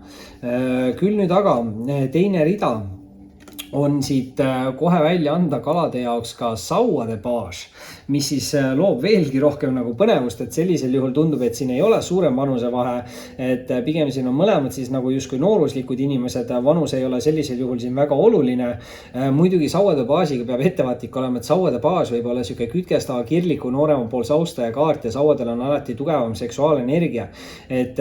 Küll nüüd aga teine rida on siit kohe välja anda kalade jaoks ka sauade baas, mis siis loob veelgi rohkem nagu põnevust, et sellisel juhul tundub, et siin ei ole suurem vanusevahe, et pigem siin on mõlemad siis nagu justkui nooruslikud inimesed, vanus ei ole sellisel juhul siin väga oluline. Muidugi sauade baasiga peab ettevaatlik olema, et sauade baas võib olla siuke kütkestava kirliku noorema poolse austaja kaart ja sauadel on alati tugevam seksuaalenergia, et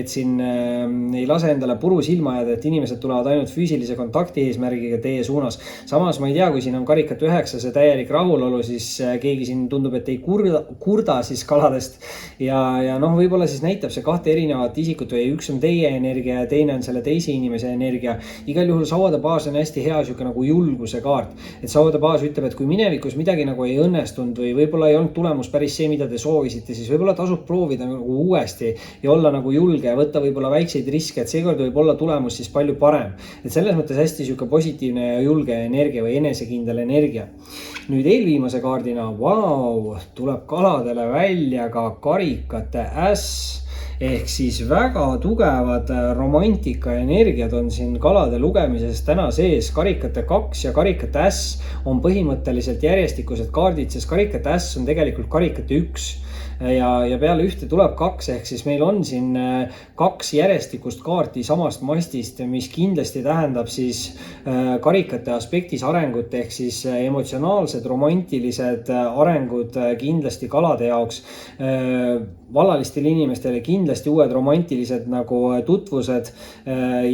siin ei lase endale puru silma jääda, et inimesed tulevad ainult füüsilise kontakti eesmärgiga teie suunas. Samas ma ei tea, kui siin on karikat 9 see täielik rahulolu, siis keegi siin tundub, et ei kurda siis kaladest ja noh, võib-olla siis näitab see kahte erinevat isikut või üks on teie energia ja teine on selle teise inimese energia. Igal juhul sauade baas on hästi hea siuke nagu julguse kaart, et sauade baas ütleb, et kui minevikus midagi nagu ei õnnestunud või võib-olla ei olnud tulemus päris see, mida te soovisite, siis võib-olla tasub proovida nagu uuesti ja olla nagu julge ja võtta võib-olla väikseid riske, et seekord võib olla tulemus siis palju parem. Et selles mõttes hästi siuke positiivne ja julge energia või enesekindel energia. Nüüd eelviimase kaardina, tuleb kaladele välja ka karikate äss, ehk siis väga tugevad romantika energiad on siin kalade lugemises täna sees. Karikate 2 ja karikate äss on põhimõtteliselt järjestikused kaardid, sest karikate äss on tegelikult karikate 1. Ja peale ühte tuleb 2, ehk siis meil on siin 2 järjestikust kaarti samast mastist, mis kindlasti tähendab siis karikate aspektis arengut, ehk siis emotsionaalsed, romantilised arengud kindlasti kalade jaoks. Vallalistele inimestele kindlasti uued romantilised nagu tutvused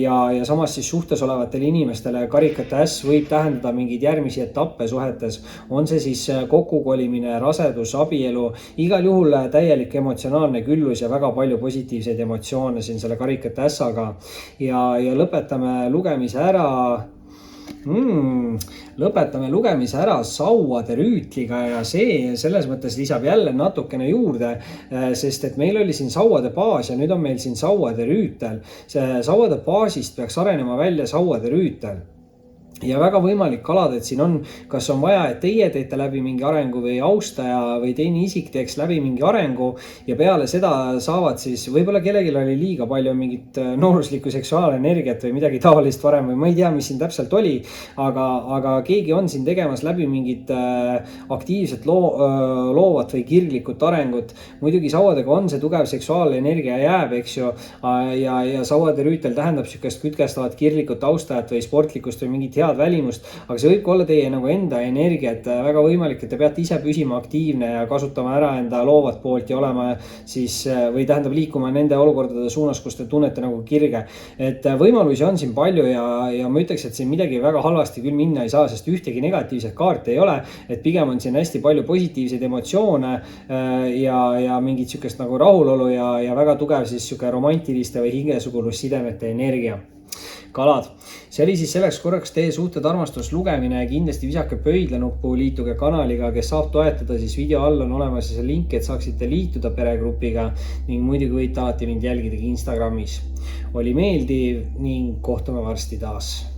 ja samas siis suhtes olevatele inimestele karikate äss võib tähendada mingeid järgmisi etappe suhetes. On see siis kokkukolimine, rasedus, abielu, igal juhul täielik emotsionaalne küllus ja väga palju positiivseid emotsioone siin selle karikate ässaga. Ja lõpetame lugemise ära. Lõpetame lugemise ära sauade rüütliga ja see selles mõttes lisab jälle natukene juurde, sest et meil oli siin sauade baas ja nüüd on meil siin sauade rüütel. See sauade baasist peaks arenema välja sauade rüütel. Ja väga võimalik kalad, et siin on, kas on vaja, et teie teete läbi mingi arengu või austaja või teine isik teeks läbi mingi arengu ja peale seda saavad siis, võib-olla kellelgi oli liiga palju mingit nooruslikku seksuaalenergiat või midagi taolist varem või ma ei tea, mis siin täpselt oli, aga keegi on siin tegemas läbi mingit aktiivset loovat või kirglikut arengut. Muidugi sauadega on see tugev seksuaalenergia jääb, eks ju, ja sauade rüütel tähendab sükest kütkestavat kirglikut austajat või sportlikust või mingit head välimust, aga see võib ka olla teie nagu enda energia, et väga võimalik, et te peate ise püsima aktiivne ja kasutama ära enda loovat poolt ja olema siis, või tähendab liikuma nende olukordade suunas, kus te tunnete nagu kirge. Et võimalusi on siin palju ja ma ütleks, et siin midagi väga halvasti küll minna ei saa, sest ühtegi negatiivset kaarti ei ole, et pigem on siin hästi palju positiivseid emotsioone ja mingit sükest nagu rahulolu ja väga tugev siis süke romantiliste või hingesugulus-sidemete energia. Kalad. See oli siis selleks korraks teie suhted armastus lugemine ja kindlasti visake pöidlanuppu, liituge kanaliga, kes saab toetada, siis video all on olemas see link, et saaksite liituda peregrupiga ning muidugi võite alati mind jälgida Instagramis. Oli meeldiv ning kohtume varsti taas.